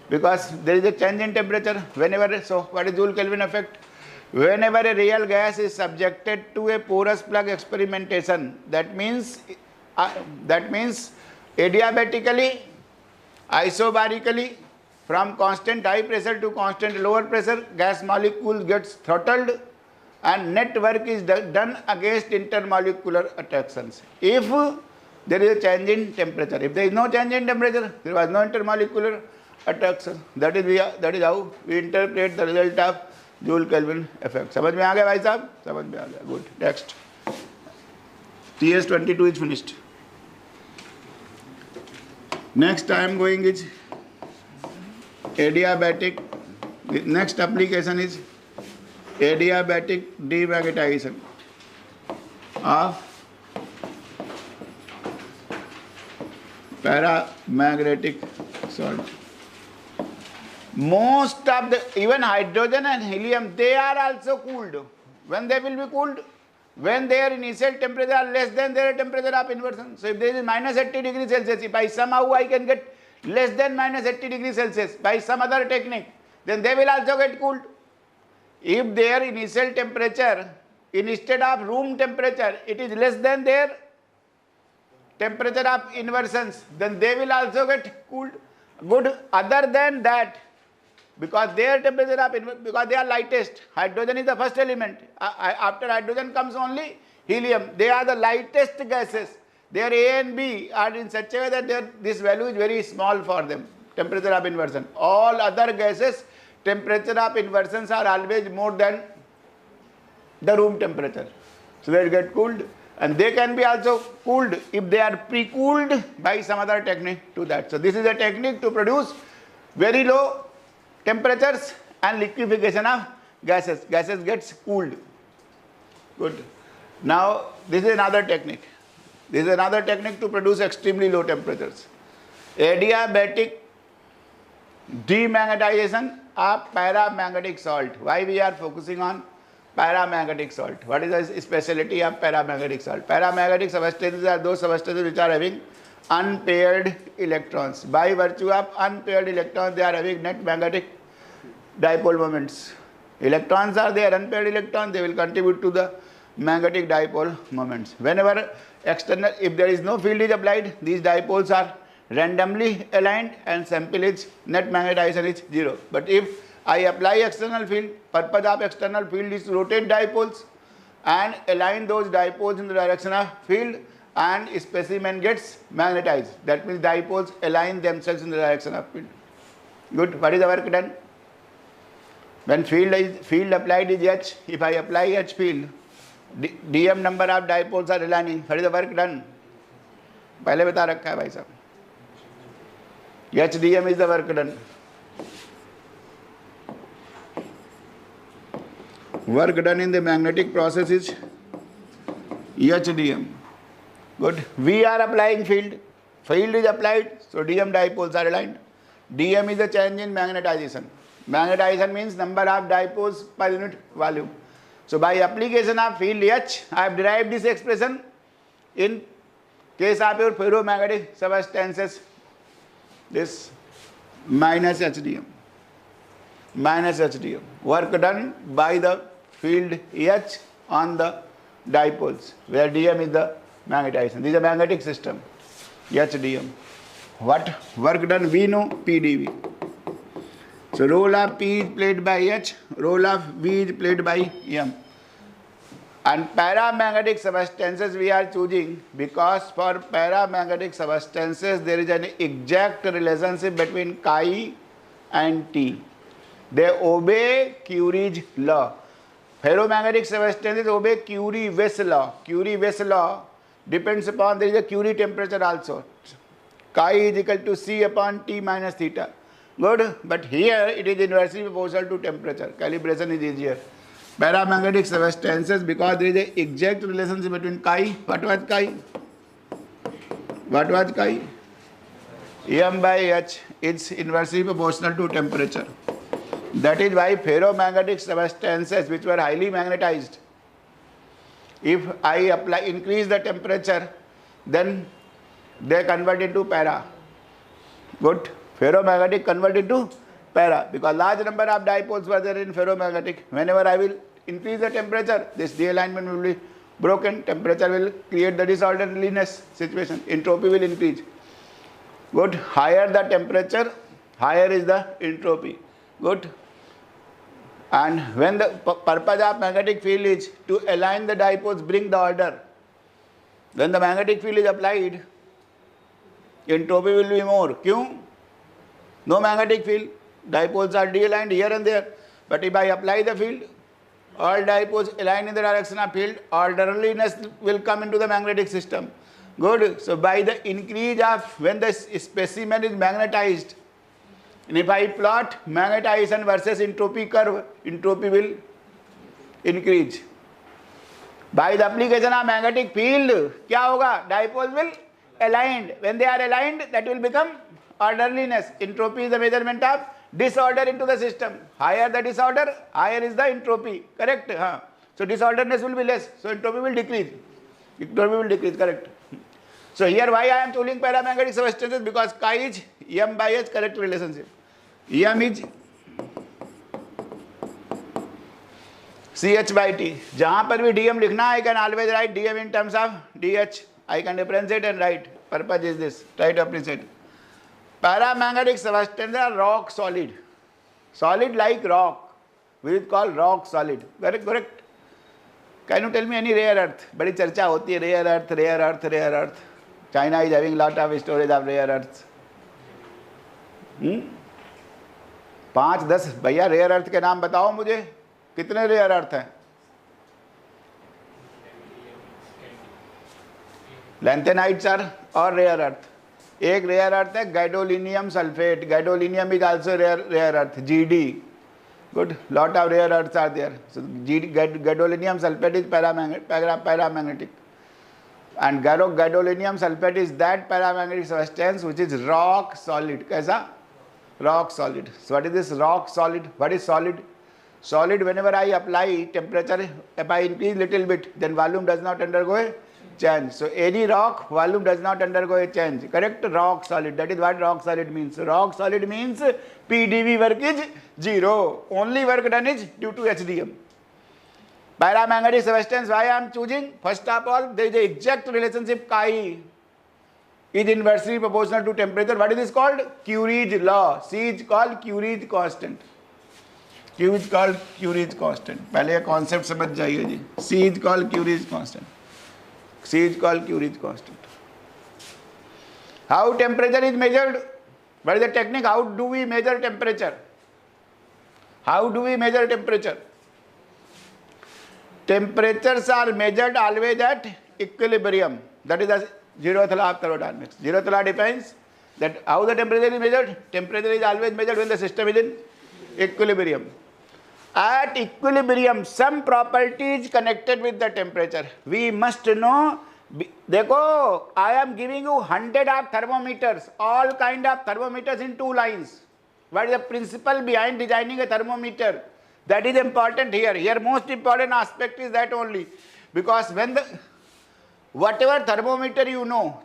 because there is a change in temperature whenever. So what is Joule Kelvin effect? Whenever a real gas is subjected to a porous plug experimentation, that means adiabatically, isobarically, from constant high pressure to constant lower pressure, gas molecule gets throttled and net work is done against intermolecular attractions. If there is a change in temperature, if there is no change in temperature, there was no intermolecular attraction. That is how we interpret the result of Joule Kelvin effect. समझ में आ गया भाई साहब? समझ में आ गया. Good. Next. TS22 is finished. Next I am going is adiabatic. The next application is adiabatic demagnetization of paramagnetic salt. Most of the, even hydrogen and helium, they are also cooled. When they will be cooled? When their initial temperature are less than their temperature of inversion. So if there is minus 80 degrees Celsius, if I somehow I can get less than minus 80 degrees Celsius by some other technique, then they will also get cooled. If their initial temperature, instead of room temperature, it is less than their temperature of inversions, then they will also get cooled. Good. Other than that, because their temperature of because they are lightest. Hydrogen is the first element. After hydrogen comes only helium. They are the lightest gases. Their A and B are in such a way that this value is very small for them. temperature of inversion. All other gases, temperature of inversions are always more than the room temperature. So they get cooled, and they can be also cooled if they are pre-cooled by some other technique to that. So this is a technique to produce very low temperatures and liquefaction of gases. Gases gets cooled. Good. Now this is another technique. This is another technique to produce extremely low temperatures. Adiabatic demagnetization of paramagnetic salt. Why we are focusing on paramagnetic salt? What is the speciality of paramagnetic salt? Paramagnetic substances are those substances which are having unpaired electrons. By virtue of unpaired electrons, they are having net magnetic dipole moments. Electrons are there, unpaired electrons, they will contribute to the magnetic dipole moments. Whenever external, if there is no field is applied, these dipoles are randomly aligned and sample is net magnetization is 0. But if I apply external field, purpose of external field is to rotate dipoles and align those dipoles in the direction of field, and specimen gets magnetized. That means dipoles align themselves in the direction of field. Good. What is the work done? When field applied is H, if I apply H field, dm number of dipoles are aligning. What is the work done? पहले बता रखा है भाई साहब. H dm is the work done. Work done in the magnetic process is H dm. Good. We are applying field. Field is applied, so dm dipoles are aligned. Dm is the change in magnetization. Magnetization means number of dipoles per unit volume. So by application of field H, I have derived this expression in case of your ferromagnetic substances. This minus HDM. Minus HDM. Work done by the field H on the dipoles, where dm is the magnetization. This is a magnetic system. HDM. What work done? We know PdV. So role of P is played by H, role of V is played by M. And paramagnetic substances we are choosing because for paramagnetic substances there is an exact relationship between chi and T. They obey Curie's law. Ferromagnetic substances obey Curie-Weiss law. Curie-Weiss law depends upon, there is a Curie temperature also. Chi is equal to C upon T minus theta. Good, but here it is inversely proportional to temperature. Calibration is easier. Paramagnetic substances, because there is an exact relationship between chi. What was chi? What was chi? M by H is inversely proportional to temperature. That is why ferromagnetic substances which were highly magnetized, if I increase the temperature, then they convert into para. Good. Ferromagnetic convert into para, because large number of dipoles were there in ferromagnetic. Whenever I will increase the temperature, this de-alignment will be broken. Temperature will create the disorderliness situation. Entropy will increase. Good. Higher the temperature, higher is the entropy. Good. And when the purpose of magnetic field is to align the dipoles, bring the order, when the magnetic field is applied, entropy will be more. Kyun? No magnetic field, dipoles are de-aligned here and there. But if I apply the field, all dipoles align in the direction of field, orderliness will come into the magnetic system. Good. So by the increase of when the specimen is magnetized, and if I plot magnetization versus entropy curve, entropy will increase. By the application of magnetic field, क्या होगा? Dipoles will aligned. When they are aligned, that will become orderliness. Entropy is the measurement of disorder into the system. Higher the disorder, higher is the entropy. Correct? So disorderness will be less. So entropy will decrease. Entropy will decrease. Correct? So here why I am choosing paramagnetic substances? Because chi is M by H correct relationship. M is CH by T. जहाँ पर भी DM लिखना, I can always write DM in terms of DH. I can differentiate and write. Purpose is this. Try to appreciate. Paramagnetic substances are rock solid. Solid like rock. We will call rock solid. Correct? Correct. Can you tell me any rare earth? बड़ी चर्चा होती है rare earth, rare earth, rare earth. China is having lot of storage of rare earths. 5, 10 भैया rare earth के नाम बताओ मुझे, कितने रेयर अर्थ हैं? लैंथेनाइट्स आर और रेयर अर्थ। एक रेयर अर्थ है gadolinium sulphate, gadolinium is also rare earth, GD। Good, lot of rare earths are there. So gadolinium sulphate is paramagnetic, and gadolinium sulfate is that paramagnetic substance which is rock solid. कैसा? Rock solid. So what is this rock solid? What is solid? Solid, whenever I apply temperature, if I increase little bit, then volume does not undergo a change. So any rock, volume does not undergo a change. Correct? Rock solid. That is what rock solid means. Rock solid means PdV work is 0. Only work done is due to HDM. Paramagnetic substance, why I am choosing? First of all, there is an exact relationship chi is inversely proportional to temperature. What is this called? Curie's law. C is called Curie's constant. Q is called Curie's constant. पहले ये concept समझ जाइए जी. C is called Curie's constant. C is called Curie's constant. How temperature is measured? What is the technique? How do we measure temperature? How do we measure temperature? Temperatures are measured always at equilibrium. That is the zeroth law of thermodynamics. Zeroth law defines that how the temperature is measured. Temperature is always measured when the system is in equilibrium. At equilibrium, some property is connected with the temperature. We must know. देखो, I am giving you 100 of thermometers, all kind of thermometers in 2 lines. What is the principle behind designing a thermometer? That is important here. Here most important aspect is that only, because when the whatever thermometer you know,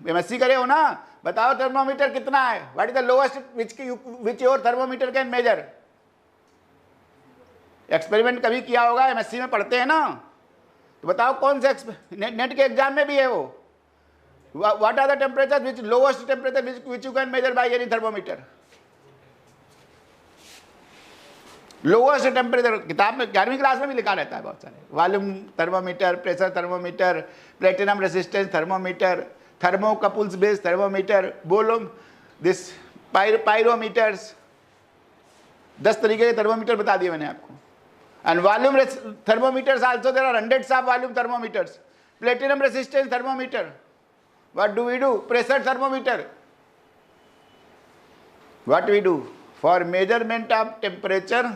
MSc करे हो ना, बताओ thermometer कितना है? What is the lowest which your thermometer can measure? Experiment कभी किया होगा, MSc में पढ़ते हैं ना, तो बताओ कौन से नेट के एग्जाम में भी है वो. What are the temperatures which lowest temperature which you can measure by any thermometer? Lowest temperature किताब में 11वीं क्लास में भी लिखा रहता है बहुत सारे. Volume thermometer, pressure thermometer, platinum resistance thermometer, thermocouples based thermometer, बोलो दिस पायरोमीटर्स. 10 तरीके के थर्मोमीटर बता दिए मैंने आपको. And volume thermometers also there are hundreds of volume thermometers. Platinum resistance thermometer. What do we do? Pressure thermometer. What we do for measurement of temperature?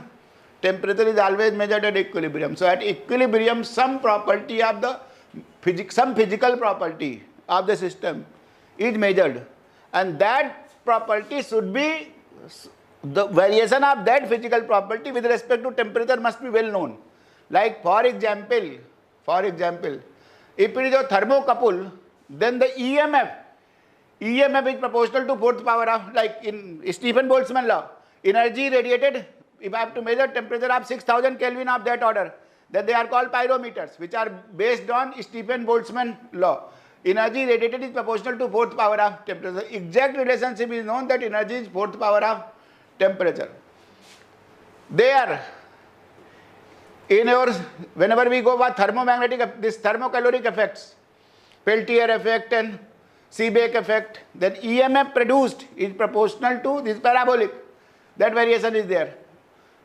Temperature is always measured at equilibrium. So at equilibrium, some property of the some physical property of the system is measured, and that property should be, the variation of that physical property with respect to temperature must be well known. Like for example, if it is a thermocouple, then the EMF is proportional to 4th power of, like in Stephen Boltzmann law, energy radiated. If I have to measure temperature of 6000 Kelvin of that order, then they are called pyrometers, which are based on Stephen Boltzmann law. Energy radiated is proportional to 4th power of temperature. Exact relationship is known that energy is 4th power of temperature. There, in our, whenever we go about thermomagnetic, this thermocaloric effects, Peltier effect and Seebeck effect, then EMF produced is proportional to this parabolic. That variation is there.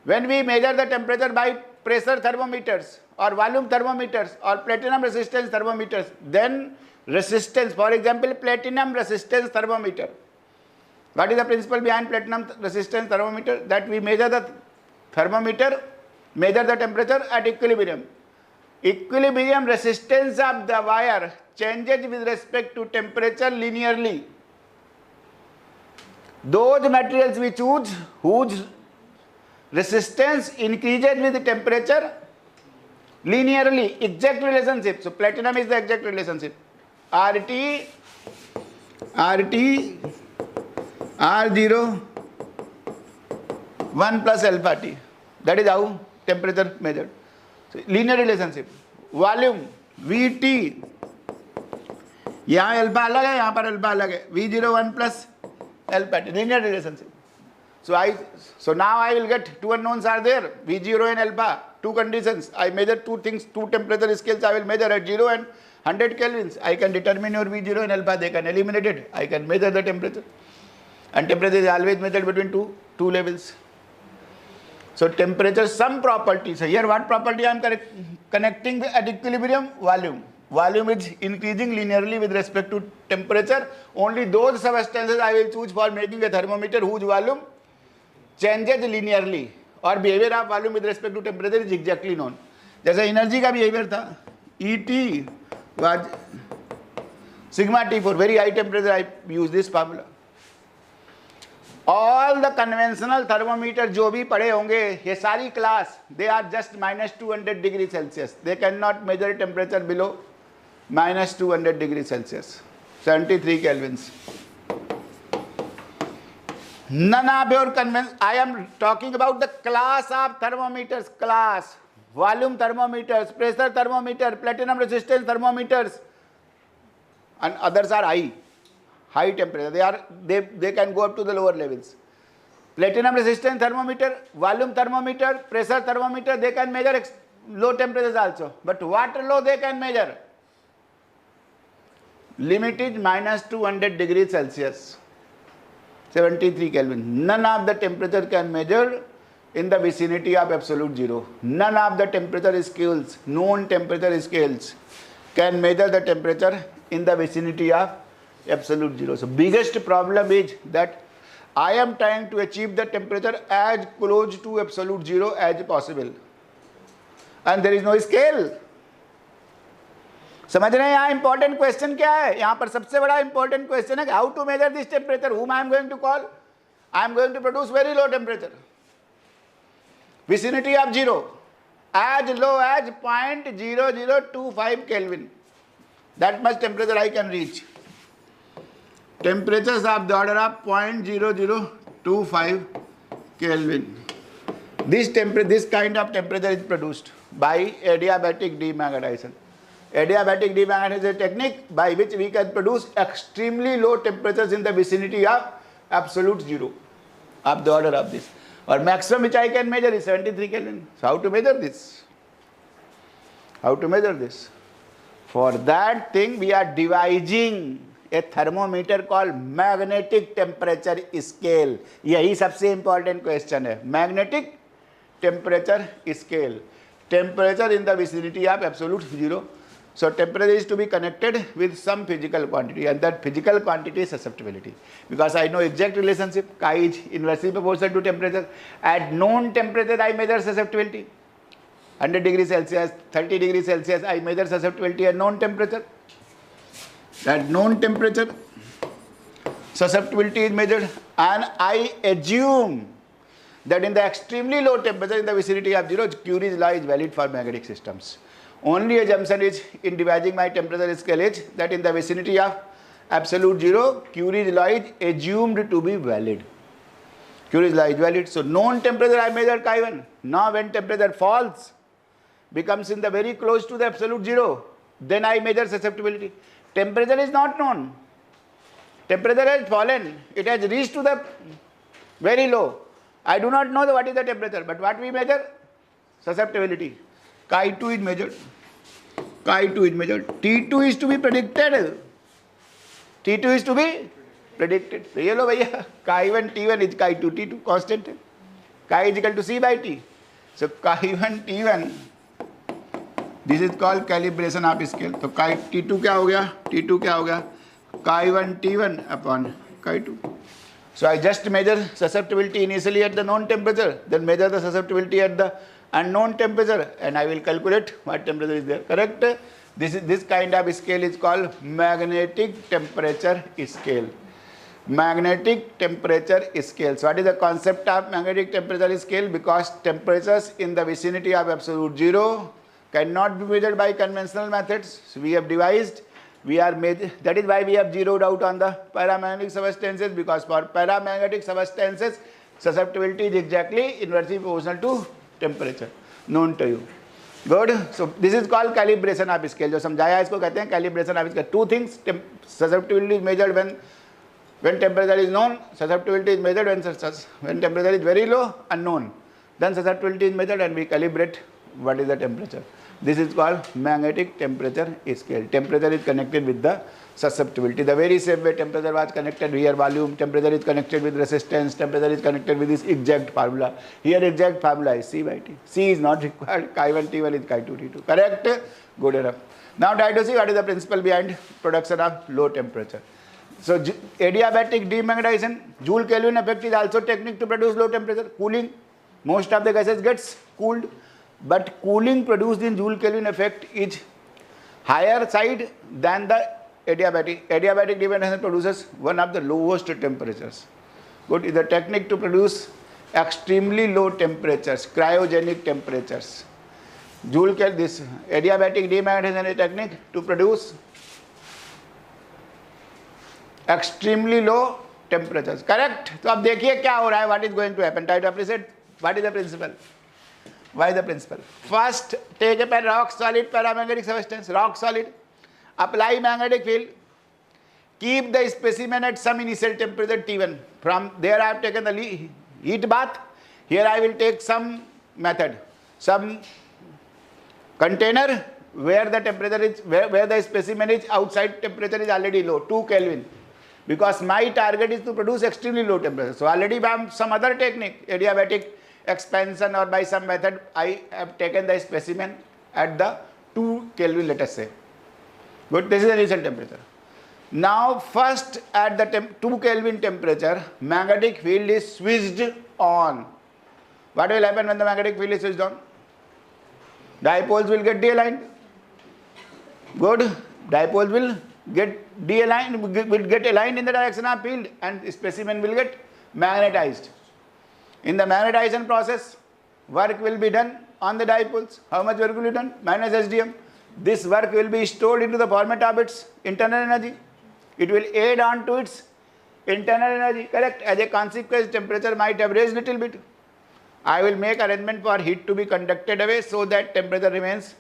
When we measure the temperature by pressure thermometers or volume thermometers or platinum resistance thermometers, then resistance, for example, platinum resistance thermometer. What is the principle behind platinum resistance thermometer? That we measure the thermometer, measure the temperature at equilibrium. Equilibrium resistance of the wire changes with respect to temperature linearly. Those materials we choose whose resistance increases with the temperature linearly, exact relationship. So platinum is the exact relationship. RT R0 1 plus alpha T. That is how temperature measured. So linear relationship. Volume VT, यहाँ alpha अलग है, यहाँ पर alpha अलग है. V0 1 plus alpha T. Linear relationship. So now I will get two unknowns are there, V0 and alpha, two conditions. I measure two things, two temperature scales I will measure at 0 and 100 kelvins. I can determine your V0 and alpha, they can eliminate it. I can measure the temperature. and temperature is always measured between two levels. So temperature, some properties. So here what property I am connecting at equilibrium? Volume. Volume is increasing linearly with respect to temperature. Only those substances I will choose for making a thermometer whose volume changes linearly, और behaviour of volume with respect to temperature is exactly known. जैसे energy का behaviour था, ET was sigma T for very high temperature. I use this formula. All the conventional thermometer जो भी पढ़े होंगे, ये सारी class, they are just -200 degree Celsius. They cannot measure temperature below -200 degree Celsius, 73 kelvins. None of your conventional. I am talking about the class of thermometers. Class, volume thermometers, pressure thermometer, platinum resistance thermometers, and others are high temperature. They can go up to the lower levels. Platinum resistance thermometer, volume thermometer, pressure thermometer, they can measure low temperatures also. But what low they can measure? Limit is -200 degrees Celsius, 73 Kelvin. None of the temperature can measure in the vicinity of absolute zero. None of the temperature scales, known temperature scales, can measure the temperature in the vicinity of absolute zero. So biggest problem is that I am trying to achieve the temperature as close to absolute zero as possible, and there is no scale. समझ रहे हैं यहाँ important question क्या है? यहाँ पर सबसे बड़ा इंपॉर्टेंट क्वेश्चन है how to measure this temperature. whom I am going to call? I am going to produce very low temperature, vicinity of zero, as low as 0.0025 Kelvin. That much temperature I can reach. Temperatures of the order of 0.0025 Kelvin. This kind of temperature is produced by adiabatic demagnetization. Adiabatic demagnetization is a technique by which we can produce extremely low temperatures in the vicinity of absolute zero, of the order of this. Or maximum which I can measure is 73 Kelvin. So how to measure this? How to measure this? For that thing we are devising a thermometer called magnetic temperature scale. यही सबसे important question है. Magnetic temperature scale. Temperature in the vicinity of absolute zero. So temperature is to be connected with some physical quantity, and that physical quantity is susceptibility. Because I know exact relationship, chi is inversely proportional to temperature. At known temperature I measure susceptibility. 100 degrees Celsius, 30 degrees Celsius, I measure susceptibility at known temperature. At known temperature, susceptibility is measured, and I assume that in the extremely low temperature in the vicinity of zero, Curie's law is valid for magnetic systems. Only assumption is in devising my temperature scale is that in the vicinity of absolute zero, Curie's law is assumed to be valid. Curie's law is valid. So known temperature I measure chi 1. Now when temperature falls, becomes in the very close to the absolute zero, then I measure susceptibility. Temperature is not known. Temperature has fallen. It has reached to the very low. I do not know what is the temperature, but what we measure? Susceptibility. Chi 2 is measured. Chi 2 is measured. T2 is to be predicted. T2 is to be predicted. So ये लो भैया, chi 1 T1 is chi 2 T2 constant है. Chi is equal to C by T. So chi 1 T1. This is called calibration of scale. तो chi T2 क्या हो गया? T2 क्या हो गया? Chi 1 T1 upon chi 2. So I just measure susceptibility initially at the known temperature, then measure the susceptibility at the unknown temperature, and I will calculate what temperature is there. Correct? This kind of scale is called magnetic temperature scale. Magnetic temperature scale. So what is the concept of magnetic temperature scale? Because temperatures in the vicinity of absolute zero cannot be measured by conventional methods. So we have devised. That is why we have zeroed out on the paramagnetic substances, because for paramagnetic substances susceptibility is exactly inversely proportional to temperature known to you. Good. So this is called calibration of scale. जो समझाया इसको कहते हैं calibration of scale. Two things. Susceptibility is measured when temperature is known. Susceptibility is measured when temperature is very low, unknown. Then susceptibility is measured and we calibrate what is the temperature. This is called magnetic temperature scale. Temperature is connected with the susceptibility. The very same way temperature was connected here, volume, temperature is connected with resistance, temperature is connected with this exact formula. Here exact formula is C by T. C is not required, chi1 T1 is chi2 T2. Correct? Good enough. Now try to see what is the principle behind production of low temperature. So adiabatic demagnetization, Joule Kelvin effect is also technique to produce low temperature. Cooling, most of the gases gets cooled, but cooling produced in Joule Kelvin effect is higher side than the adiabatic. Adiabatic demagnetization produces one of the lowest temperatures. Good, is the technique to produce extremely low temperatures, cryogenic temperatures. Joule Kelvin, this adiabatic demagnetization is technique to produce extremely low temperatures. Correct? तो अब देखिए क्या हो रहा है, what is going to happen. Try to appreciate what is the principle. Why is the principle? First, take a rock solid paramagnetic substance, rock solid, apply magnetic field, keep the specimen at some initial temperature T1. From there I have taken the heat bath. Here I will take some method, some container where the temperature is, where the specimen is outside temperature is already low, 2 Kelvin. Because my target is to produce extremely low temperature. So already by some other technique, adiabatic expansion or by some method, I have taken the specimen at the 2 Kelvin, let us say. But this is the initial temperature. Now first at the 2 Kelvin temperature, magnetic field is switched on. What will happen when the magnetic field is switched on? Dipoles will get de-aligned. Good. Dipoles will get de-aligned, will get aligned in the direction of field, and specimen will get magnetized. In the magnetization process, work will be done on the dipoles. How much work will be done? Minus SDM. This work will be stored into the format of its internal energy. It will add on to its internal energy. Correct? As a consequence, temperature might have raised little bit. I will make arrangement for heat to be conducted away so that temperature remains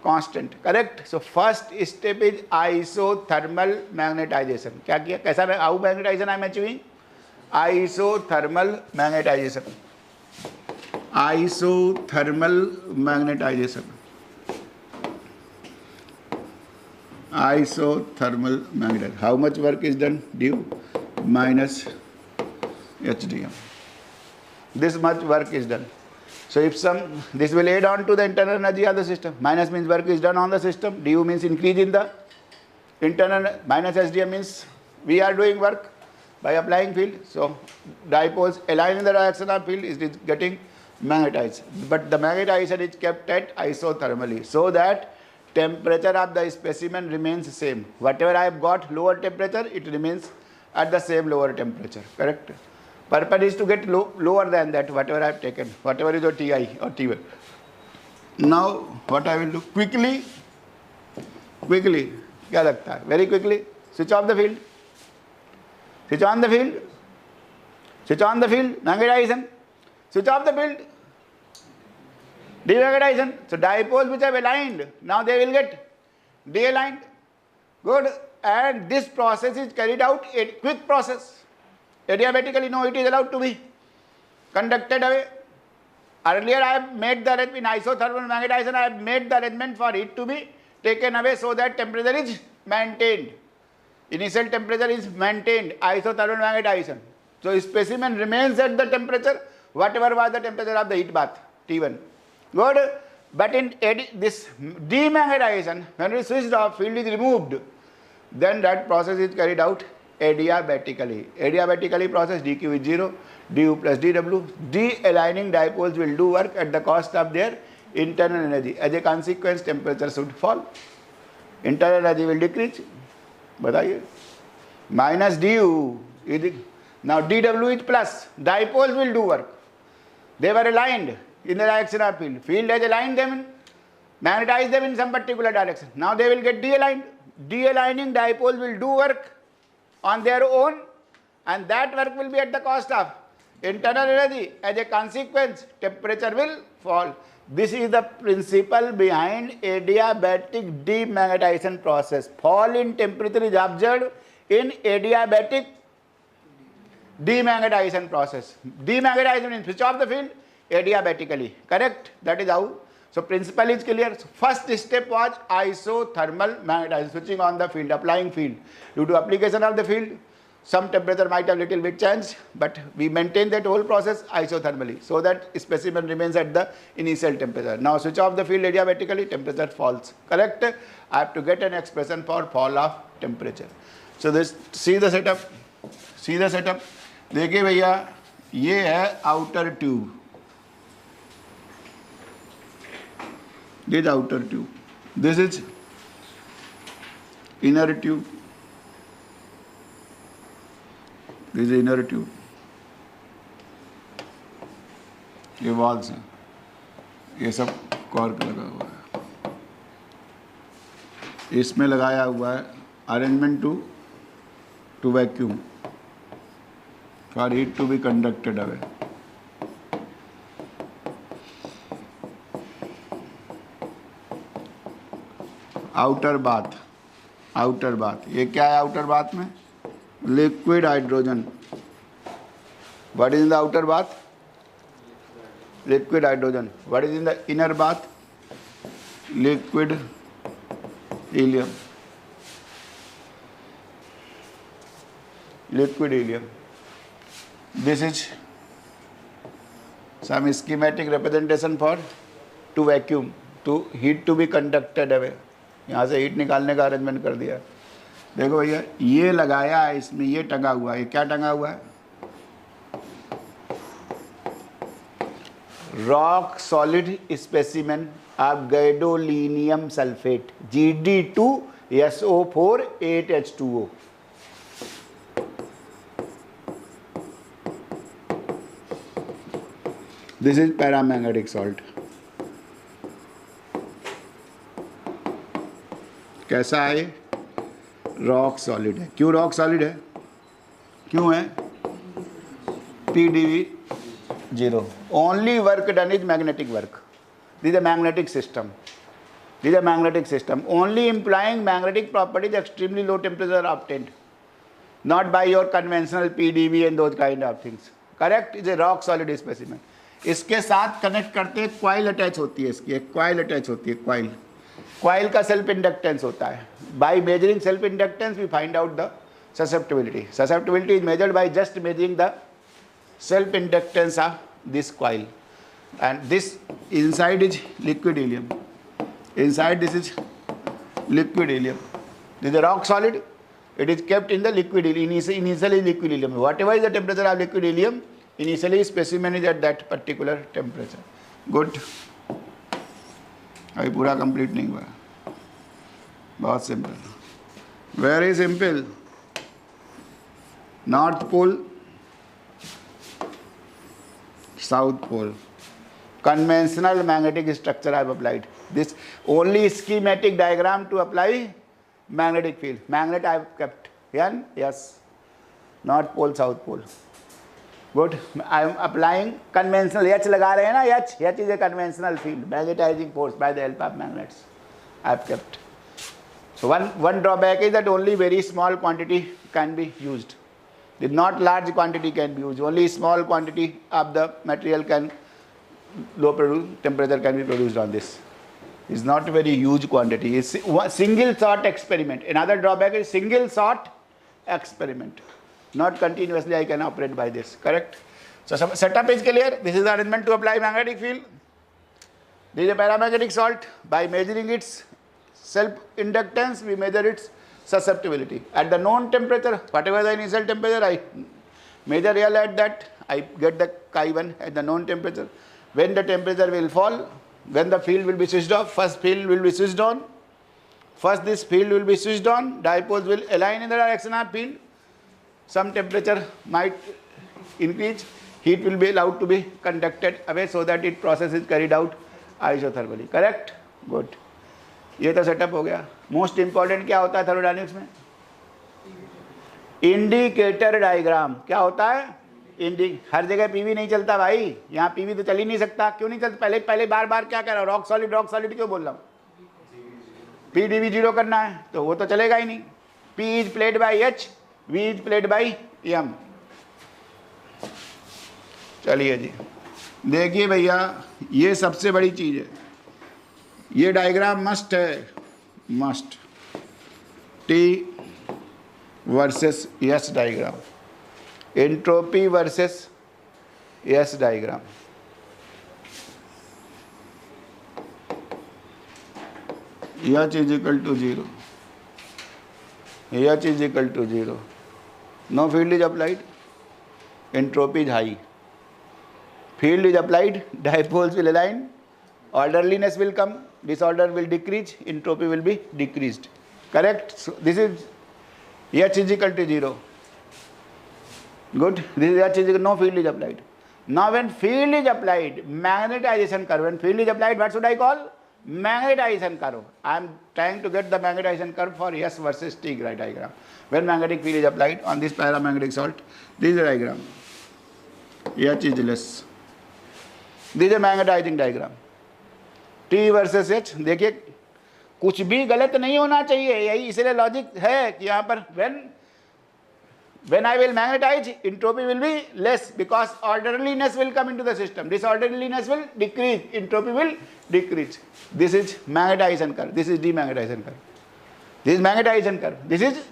constant. Correct? So first step is isothermal magnetization. क्या किया? कैसा? How magnetization I am achieving? Isothermal magnetization. Isothermal magnetization. Isothermal magnetization. How much work is done? Du minus HDM. This much work is done. So if this will add on to the internal energy of the system. Minus means work is done on the system. Du means increase in the internal. Minus SDM means we are doing work by applying field. So dipoles align in the direction of field is getting magnetized. But the magnetization is kept at isothermally so that temperature of the specimen remains same. Whatever I have got lower temperature, it remains at the same lower temperature. Correct? Purpose is to get lower than that, whatever I have taken, whatever is your Ti or T1. Now, what I will do? Quickly, क्या लगता है? Very quickly, switch off the field. Switch on the field. Switch on the field, magnetization. Switch off the field, demagnetization. So dipoles which have aligned, now they will get de-aligned. Good. And this process is carried out a quick process. Adiabatically, no, it is allowed to be conducted away. Earlier I have made the arrangement, in isothermal magnetization, I have made the arrangement for it to be taken away so that temperature is maintained. Initial temperature is maintained, isothermal magnetization. So specimen remains at the temperature, whatever was the temperature of the heat bath, T1. Good. But in this demagnetization, when it is switched off, field is removed, then that process is carried out adiabatically. Adiabatically process dq is 0, du plus dw. De-aligning dipoles will do work at the cost of their internal energy. As a consequence, temperature should fall. Internal energy will decrease. बताइए. Minus du is, now dw is plus. Dipoles will do work. They were aligned in the direction of field. Field has aligned them, magnetized them in some particular direction. Now they will get de-aligned. De-aligning dipoles will do work on their own, and that work will be at the cost of internal energy. As a consequence, temperature will fall. This is the principle behind adiabatic demagnetization process. Fall in temperature is observed in adiabatic demagnetization process. Demagnetization means switch off the field adiabatically. Correct? That is how So principle is clear. First step was isothermal magnetizing, switching on the field, applying field. Due to application of the field, some temperature might have little bit changed, but we maintain that whole process isothermally so that specimen remains at the initial temperature. Now switch off the field adiabatically, temperature falls. Correct? I have to get an expression for fall of temperature. So this, see the setup. See the setup. देखिए भैया, ये है outer tube. This is outer tube. This is inner tube. This is inner tube. ये walls हैं, ये सब cork लगा हुआ है, इसमें लगाया हुआ है arrangement to vacuum for heat to be conducted away. Outer bath, outer bath, ये क्या है आउटर बाथ में? Liquid hydrogen. What is in the outer bath? Liquid hydrogen. What is in the inner bath? Liquid helium. Liquid helium. This is some schematic representation for to vacuum, to heat to be conducted away. यहाँ से heat निकालने का arrangement कर दिया. देखो भैया, ये लगाया है, इसमें ये टंगा हुआ है. ये क्या टंगा हुआ है? Rock solid specimen of gadolinium sulphate Gd2SO4 8H2O. This is paramagnetic salt. कैसा है? रॉक सॉलिड है. क्यों रॉक सॉलिड है? क्यों है? PdV 0. Only work done is magnetic work. This is a magnetic system. This is a magnetic system. Only implying magnetic properties, extremely low temperature are obtained. Not by your conventional PdV and those kind of things. Correct? It's a rock solid specimen. इसके साथ connect करते हैं, coil attach होती है इसकी, एक coil attach होती है. क्वाइल, क्वाइल का सेल्फ इंडक्टेंस होता है. By measuring self inductance we find out the susceptibility. Susceptibility is measured by just measuring the self inductance of this coil. And this inside is liquid helium. Inside this is liquid helium. This is a rock solid. It is kept in the liquid helium. Initially liquid helium. Whatever is the temperature of liquid helium, initially specimen is at that particular temperature. Good. अभी पूरा complete नहीं हुआ. बहुत simple, very simple. North pole, south pole. Conventional magnetic structure I have applied. This only schematic diagram to apply magnetic field. Magnet I have kept. Yes. North pole, south pole. Good. I am applying conventional. H लगा रहे हैं ना? H is a conventional field, magnetizing force by the help of magnets. I have kept. So one drawback is that only very small quantity can be used. Not large quantity can be used. Only small quantity of the material can, low temperature can be produced on this. It's not a very huge quantity. It's a single shot experiment. Another drawback is single shot experiment. Not continuously I can operate by this. Correct? So setup is clear. This is the arrangement to apply magnetic field. This is a paramagnetic salt. By measuring its self inductance, we measure its susceptibility. At the known temperature, whatever the initial temperature, I measure L at that. I get the chi1 at the known temperature. When the temperature will fall, when the field will be switched off, first field will be switched on. First this field will be switched on. Dipoles will align in the direction of field. Some temperature might increase. Heat will be allowed to be conducted away so that its process is carried out isothermally. Correct? Good. ये तो setup हो गया. Most important क्या होता है thermodynamics में? Indicator diagram. क्या होता है? हर जगह पीवी नहीं चलता भाई. यहाँ पीवी तो चल ही नहीं सकता. क्यों नहीं चलता? पहले बार क्या कह रहा हूँ? रॉक सॉलिड क्यों बोल रहा हूँ? PdV 0 करना है तो वो तो चलेगा ही नहीं. P is played by H, V is played by M. चलिए जी, देखिए भैया, ये सबसे बड़ी चीज़ है. ये डायग्राम मस्ट है, must, T versus S diagram, entropy versus S diagram. H is equal to 0. H is equal to 0. No field is applied. Entropy is high. Field is applied. Dipoles will align. Orderliness will come. Disorder will decrease. Entropy will be decreased. Correct? So this is H is equal to 0. Good. This is H is equal. No field is applied. Now when field is applied, magnetization curve. When field is applied, what should I call? Magnetization curve. I am trying to get the magnetization curve for S versus T diagram. When magnetic field is applied on this paramagnetic salt, this is the diagram. H is less. This is a magnetizing diagram. T versus H. देखिए कुछ भी गलत नहीं होना चाहिए, यही इसलिए logic है कि यहाँ पर when I will magnetize, entropy will be less because orderliness will come into the system. Disorderliness will decrease, entropy will decrease. This is magnetization curve. This is demagnetization curve. This is magnetization curve. This is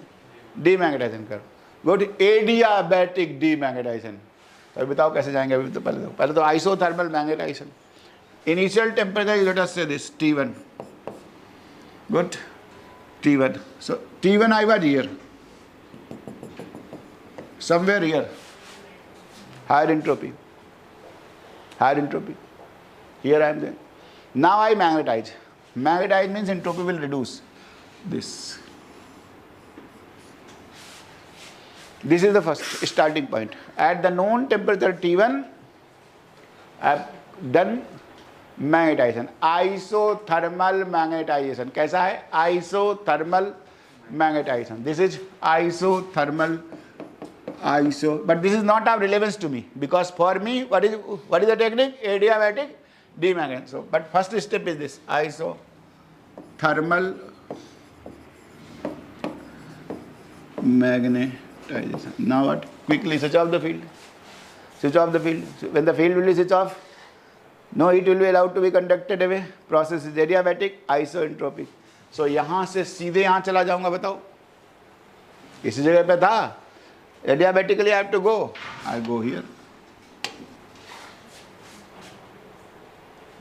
demagnetization curve. Go to adiabatic demagnetization. तो बताओ कैसे जाएंगे? अभी तो पहले तो isothermal magnetization. Initial temperature, let us say this T1. Good. T1. So T1 I was here. Somewhere here, higher entropy. Here I am there. Now I magnetize. Magnetize means entropy will reduce. This is the first starting point. At the known temperature T1, I have done magnetization. Isothermal magnetization. कैसा है? Isothermal magnetization. This is isothermal. But this is not of relevance to me because for me, what is the technique? Adiabatic demagnetization. So, but first step is this isothermal magnetization. Now what? Quickly switch off the field. Switch off the field. So when the field will be switched off, no heat will be allowed to be conducted away. Process is adiabatic, isoentropic. So यहाँ से सीधे यहाँ चला जाऊँगा, बताओ इसी जगह पे था. Adiabatically I have to go. I go here.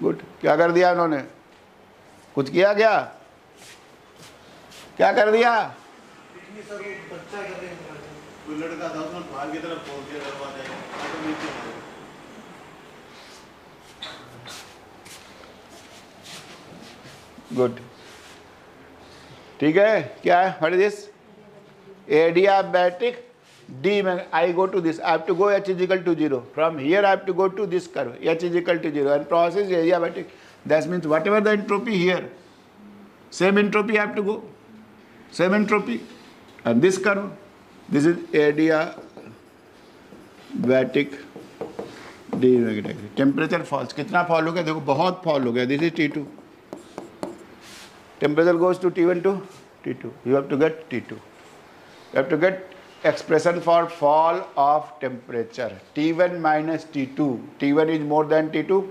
Good. क्या कर दिया उन्होंने? कुछ किया क्या? क्या कर दिया? लड़का था उसने बाहर की तरफ खोल दिया दरवाजा. Good. ठीक है? क्या है? What is this? Adiabatic I go to this. I have to go H is equal to 0. From here I have to go to this curve. H is equal to 0. And process is adiabatic. That means whatever the entropy here, same entropy I have to go. Same entropy. And this curve, this is adiabatic demagnetization. Temperature falls. कितना fall हो गया? देखो बहुत fall हो गया. This is T2. Temperature goes to T1 to T2. You have to get T2. You have to get expression for fall of temperature. T1 minus T2. T1 is more than T2.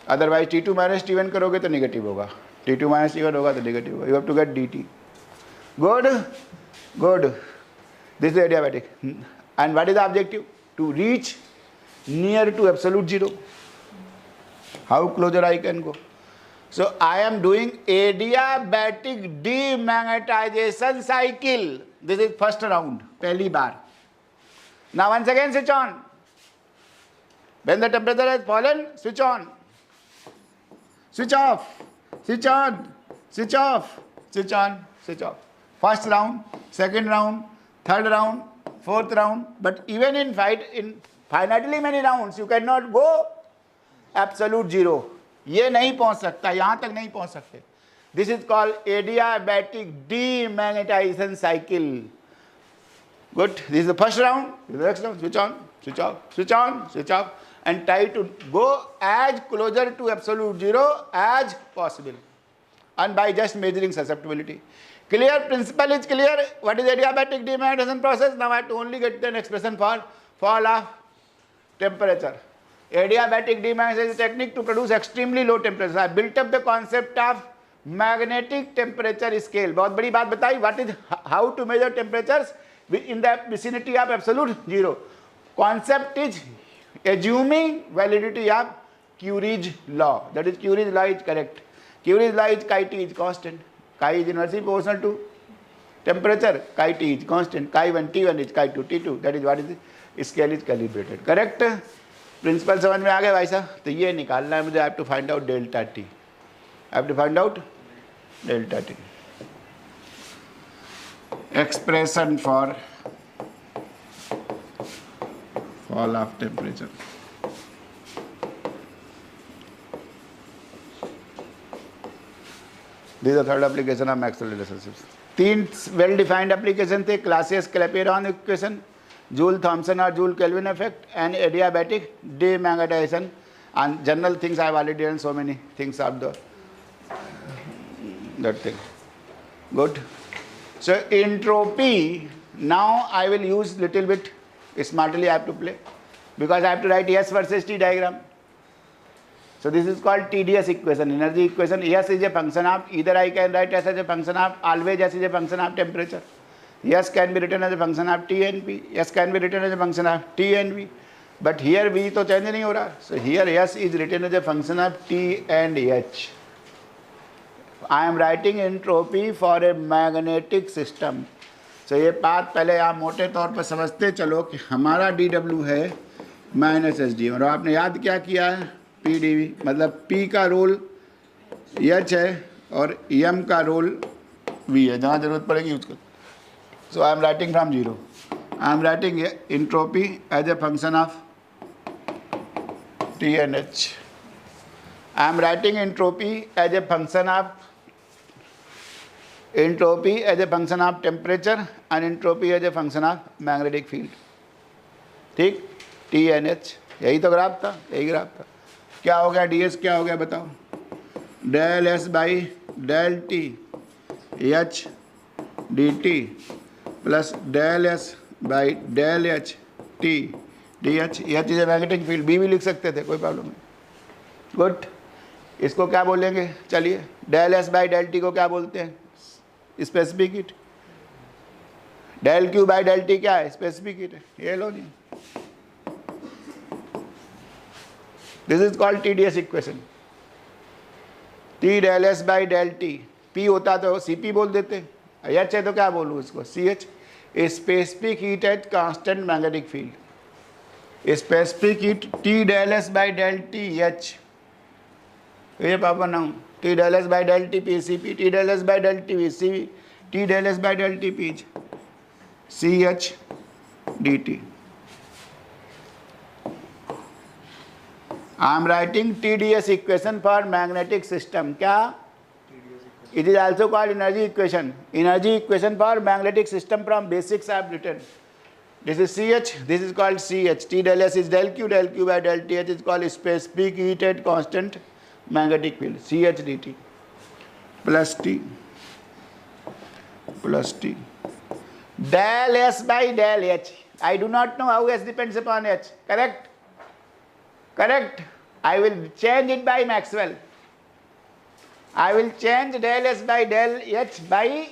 Otherwise T2 minus T1 करोगे तो negative होगा. T2 minus T1 होगा तो negative होगा. You have to get dt. Good. Good. This is adiabatic. And what is the objective? To reach near to absolute zero. How closer I can go? So I am doing adiabatic demagnetization cycle. This is first round, पहली बार. Now once again switch on. When the temperature has fallen, switch on. Switch off. Switch on. Switch off. Switch on. Switch off. First round, second round, third round, fourth round. But even in finitely many rounds, you cannot go absolute zero. ये नहीं पहुंच सकता, यहाँ तक नहीं पहुंच सकते. This is called adiabatic demagnetization cycle. Good. This is the first round. This is the next round. Switch on, switch off, switch on, switch off, and try to go as closer to absolute zero as possible. And by just measuring susceptibility. Clear? Principle is clear. What is adiabatic demagnetization process? Now I have to only get an expression for fall of temperature. Adiabatic demagnetization is a technique to produce extremely low temperature. I built up the concept of magnetic temperature scale. बहुत बड़ी बात बताई. What is how to measure temperatures in the vicinity of absolute zero. Concept is assuming validity of Curie's law. That is, Curie's law is correct. Curie's law is chi t is constant. Chi is inversely proportional to temperature. Chi t is constant. Chi 1 T1 is chi 2 T2. That is what is the scale is calibrated. Correct? Principle समझ में आ गया भाई साहब. तो ये निकालना है मुझे. I have to find out delta T. I have to find out delta T. Expression for fall of temperature. This is the third application of Maxwell relationships. तीन वेल डिफाइंड एप्लीकेशन थे. Clausius Clapeyron equation, Joule Thomson और Joule Kelvin effect, and adiabatic demagnetisation. And general things I have already done so many things of that thing. Good. So entropy, now I will use little bit smartly. I have to play because I have to write S versus T diagram. So this is called TDS equation, energy equation. S is a function of, either I can write S as a function of, always S is a function of temperature. S can be written as a function of T and P. S can be written as a function of T and V. But here V तो change नहीं हो रहा. So here S is written as a function of T and H. I am writing entropy for a magnetic system. So ये बात पहले आप मोटे तौर पर समझते चलो कि हमारा dW है माइनस एच डी. और आपने याद क्या किया है? P D V. मतलब P का रोल H है और M का रोल V है. जहाँ जरूरत पड़ेगी यूज करो. So I am writing from zero. I am writing entropy as a function of T and H. I am writing entropy as a function of temperature and entropy as a function of magnetic field. ठीक. T and H. यही तो graph था. यही graph था. क्या हो गया? ds क्या हो गया बताओ? Del S by del T H dt plus del S by del H T D H. H is a magnetic field. B भी लिख सकते थे, कोई प्रॉब्लम नहीं. गुड. इसको क्या बोलेंगे? चलिए, del S by del T को क्या बोलते हैं? Specific heat. डेल Q बाई डेल T क्या है? स्पेसिफिक हीट है. ये लो जी. This is called TDS equation. T del S by del T. P होता तो CP बोल देते. H है तो क्या बोलूँ इसको? CH. Specific heat at constant magnetic field. Specific heat T del S by del T H. ये पापा now. T del S by del T P CP. T del S by del T V CV. T del S by del T P CH dt. I am writing TDS equation for magnetic system. क्या? It is also called energy equation. Energy equation for magnetic system from basics I have written. This is CH. This is called CH. T del S is del Q. Del Q by del TH is called specific heat at constant magnetic field. CH dt plus T plus T. Del S by del H. I do not know how S depends upon H. Correct? Correct. I will change it by Maxwell. I will change del S by del H by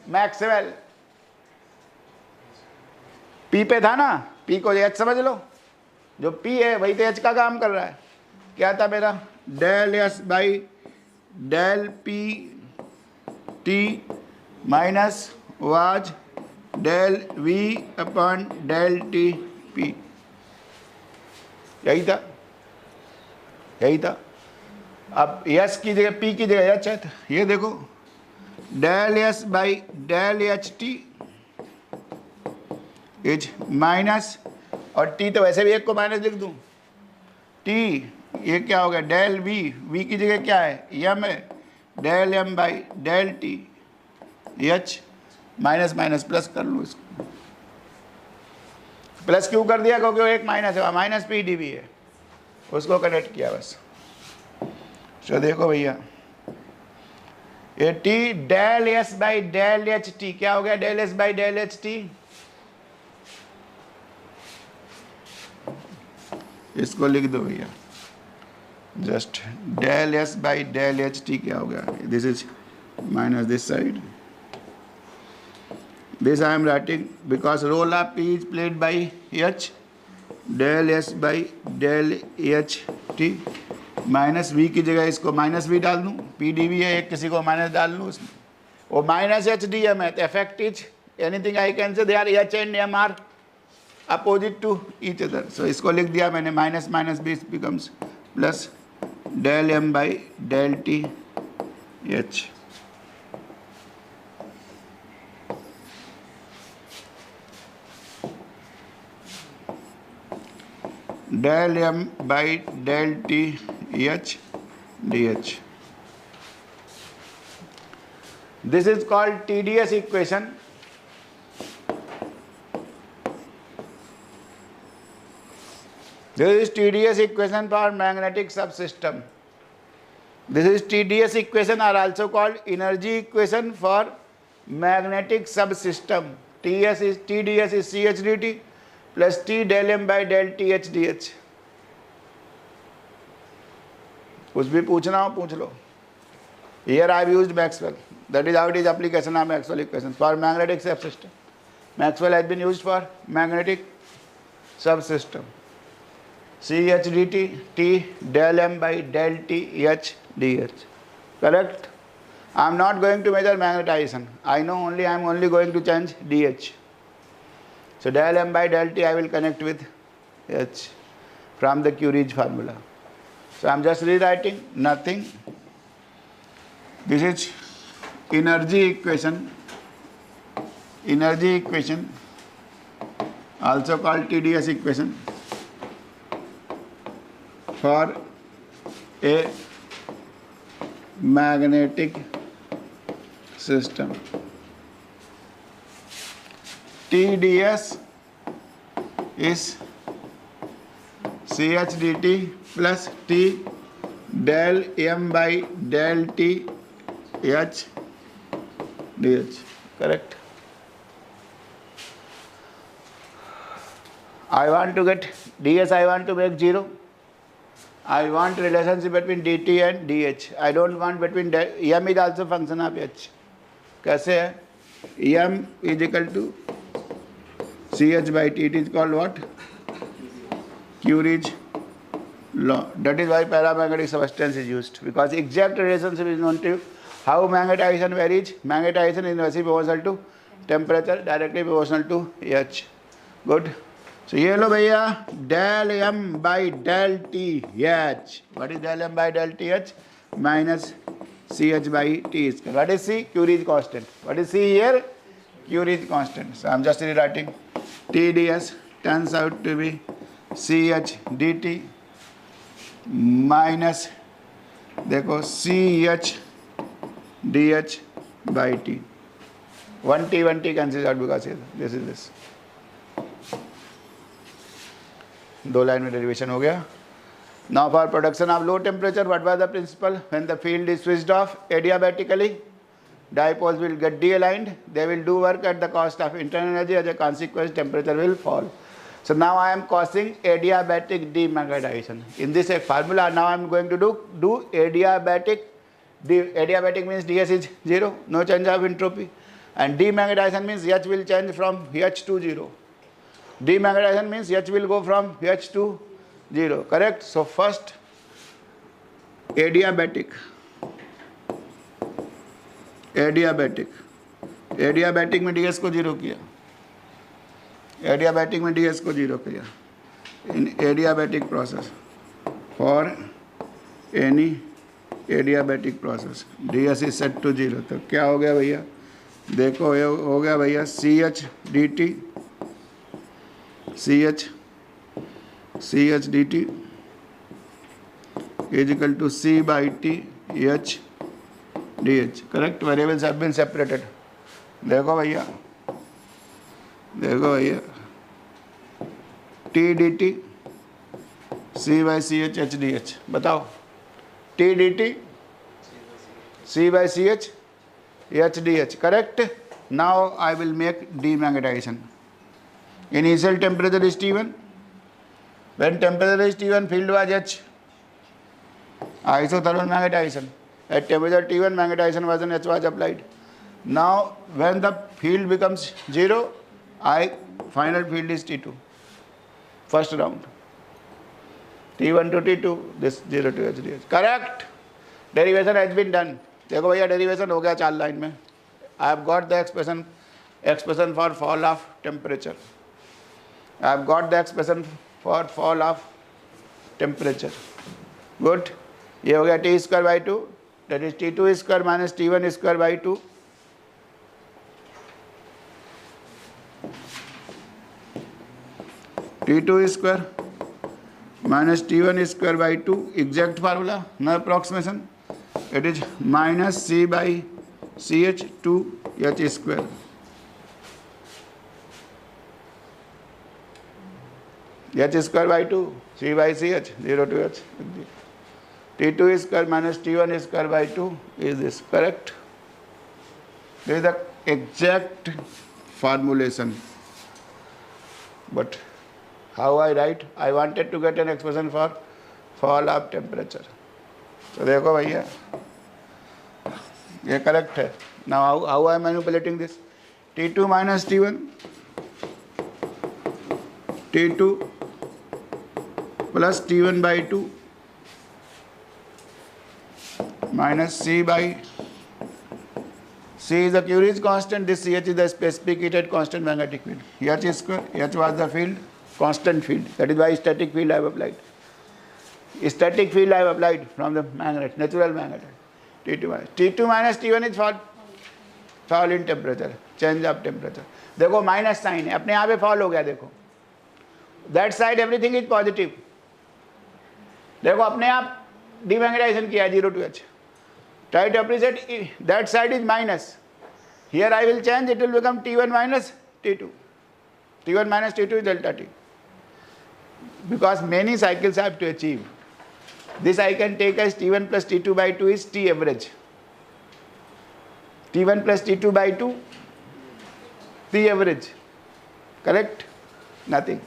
Maxwell. P पे था ना? P को H समझ लो. जो P है वही तो H का काम कर रहा है. क्या था मेरा? del S by del P T minus was del V upon del T P. यही था. यही था. अब S की जगह P की जगह H है. ये देखो, del S by del H T is minus, और T तो वैसे भी एक को माइनस लिख दूं. T ये क्या हो गया? Del V. V की जगह क्या है? M है. Del M by del T H minus minus plus कर लूँ इसको. प्लस क्यों कर दिया? क्योंकि एक माइनस है, माइनस P डी वी है, उसको कनेक्ट किया बस. तो देखो भैया, ये T del S by del H T क्या हो गया? Del S by del H T. इसको लिख दो भैया, just del S by del H T क्या हो गया, this is minus this side, this I am writing because role of P is played by H, del S by del H T, minus V की जगह इसको minus V डाल दूँ, P D we है, एक किसी को माइनस डाल लूँ उसमें, वो माइनस H डी एम है, तो effect is anything I can say, they are H and M are opposite to each other, so इसको लिख दिया मैंने, minus minus B becomes plus del M by del T H. Del M by del T H dH. This is called TDS equation. This is TDS equation for magnetic subsystem. This is TDS equation are also called energy equation for magnetic subsystem. TDS is CH/dt plus T del M by del TH dH. कुछ भी पूछना हो पूछ लो. Here I have used Maxwell. That is how it is application of Maxwell equations for magnetic subsystem. Maxwell has been used for magnetic subsystem. CH dt T del M by del TH dH. Correct? I am not going to measure magnetization. I know only I am only going to change dH. So del M by del T I will connect with H from the Curie's formula. So I am just rewriting nothing. This is energy equation also called TDS equation for a magnetic system. TDS is CH dt plus T del M by del T H dH. Correct? I want to get ds, I want to make 0. I want relationship between dt and dh. I don't want between m is also function of h. कैसे है? m is equal to ch by t. It is called what? Curie's law. That is why paramagnetic substance is used, because exact relationship is known to you. How magnetization varies? Magnetization is inversely proportional to temperature, directly proportional to h. Good. So ये लो भैया del m by del t h. What is del m by del t h? Minus ch by t square. What is c? Curie's constant. What is c here? Curie's constant. So I am just rewriting TDS turns out to be ch dt minus देखो ch dh by t. 1t cancels out because this is this. दो line में derivation हो गया. Now for production of low temperature, what was the principle? When the field is switched off adiabatically, dipoles will get de-aligned. They will do work at the cost of internal energy. As a consequence, temperature will fall. So now I am causing adiabatic demagnetization. In this formula, now I am going to do adiabatic. Adiabatic means ds is 0, no change of entropy, and demagnetization means h will change from h to 0. Demagnetization means h will go from h to 0. Correct? So first adiabatic में ds को 0 किया. Adiabatic में ds को 0 किया. In adiabatic process, for any adiabatic process, ds is set to 0. तो क्या हो गया भैया? देखो ये हो गया भैया ch dt ch dt is equal to c by t h dh. Correct? Variables have been separated. देखो भैया t dt c by ch h dh. बताओ t dt c by ch h dh. Correct? Now I will make demagnetization. Initial temperature is T1. When temperature is T1, field was H. Isothermal magnetization. At temperature T1, magnetization was H was applied. Now, when the field becomes 0, final field is T2. First round. T1 to T2, this 0 to H. Correct. Derivation has been done. देखो भैया derivation हो गया 4 line में. I have got the expression for fall of temperature. I have got the expression for fall of temperature. Good. ये हो गया T square by 2. That is T2 square minus T1 square by 2. T2 square minus T1 square by 2, exact formula, no approximation. It is minus C by CH 2 H square. H square by 2, C by CH, 0 to H. T2 square minus T1 square by 2 is this, correct? This is the exact formulation. But how I write? I wanted to get an expression for fall of temperature. So देखो भैया, ये correct है. Now how I am manipulating this? T2 minus T1, T2 plus T1 by 2 minus C by C is the Curie's constant. This CH is the specific heated constant magnetic field. H square, H was the field, constant field. That is why static field I have applied. Static field I have applied from the magnet, natural magnet. T2 minus T1 is fall in temperature, change of temperature. देखो minus sign है, अपने यहाँ पे fall हो गया. देखो that side everything is positive. देखो अपने आप डिमैग्नेटाइजेशन किया 0 to H. Try to appreciate that side is minus. Here I will change, it will become T1 minus T2. T1 minus T2 is delta T. Because many cycles I have to achieve. This I can take as T1 plus T2 by 2 is T average. T1 plus T2 by 2, T average. Correct? Nothing.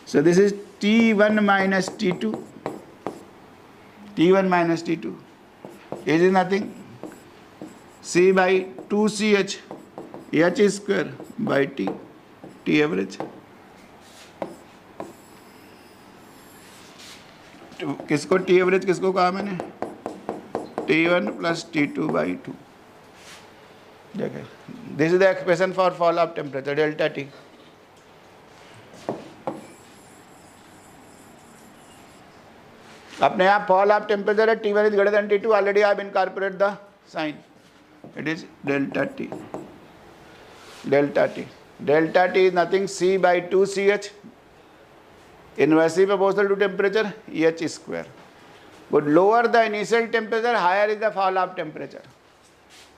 So this is T1 minus T2. T1 minus T2. Is nothing. C by 2CH H square by T. T average. किसको T average किसको कहा मैंने? T1 plus T2 by 2. देखिए, this is the expression for fall of temperature, delta T. अपने आप fall of temperature है, T1 is greater than T2. Already I have incorporated the sign. It is delta T. Delta T. Delta T is nothing, C by 2CH. Inversely proportional to temperature, H square. But lower the initial temperature, higher is the fall of temperature.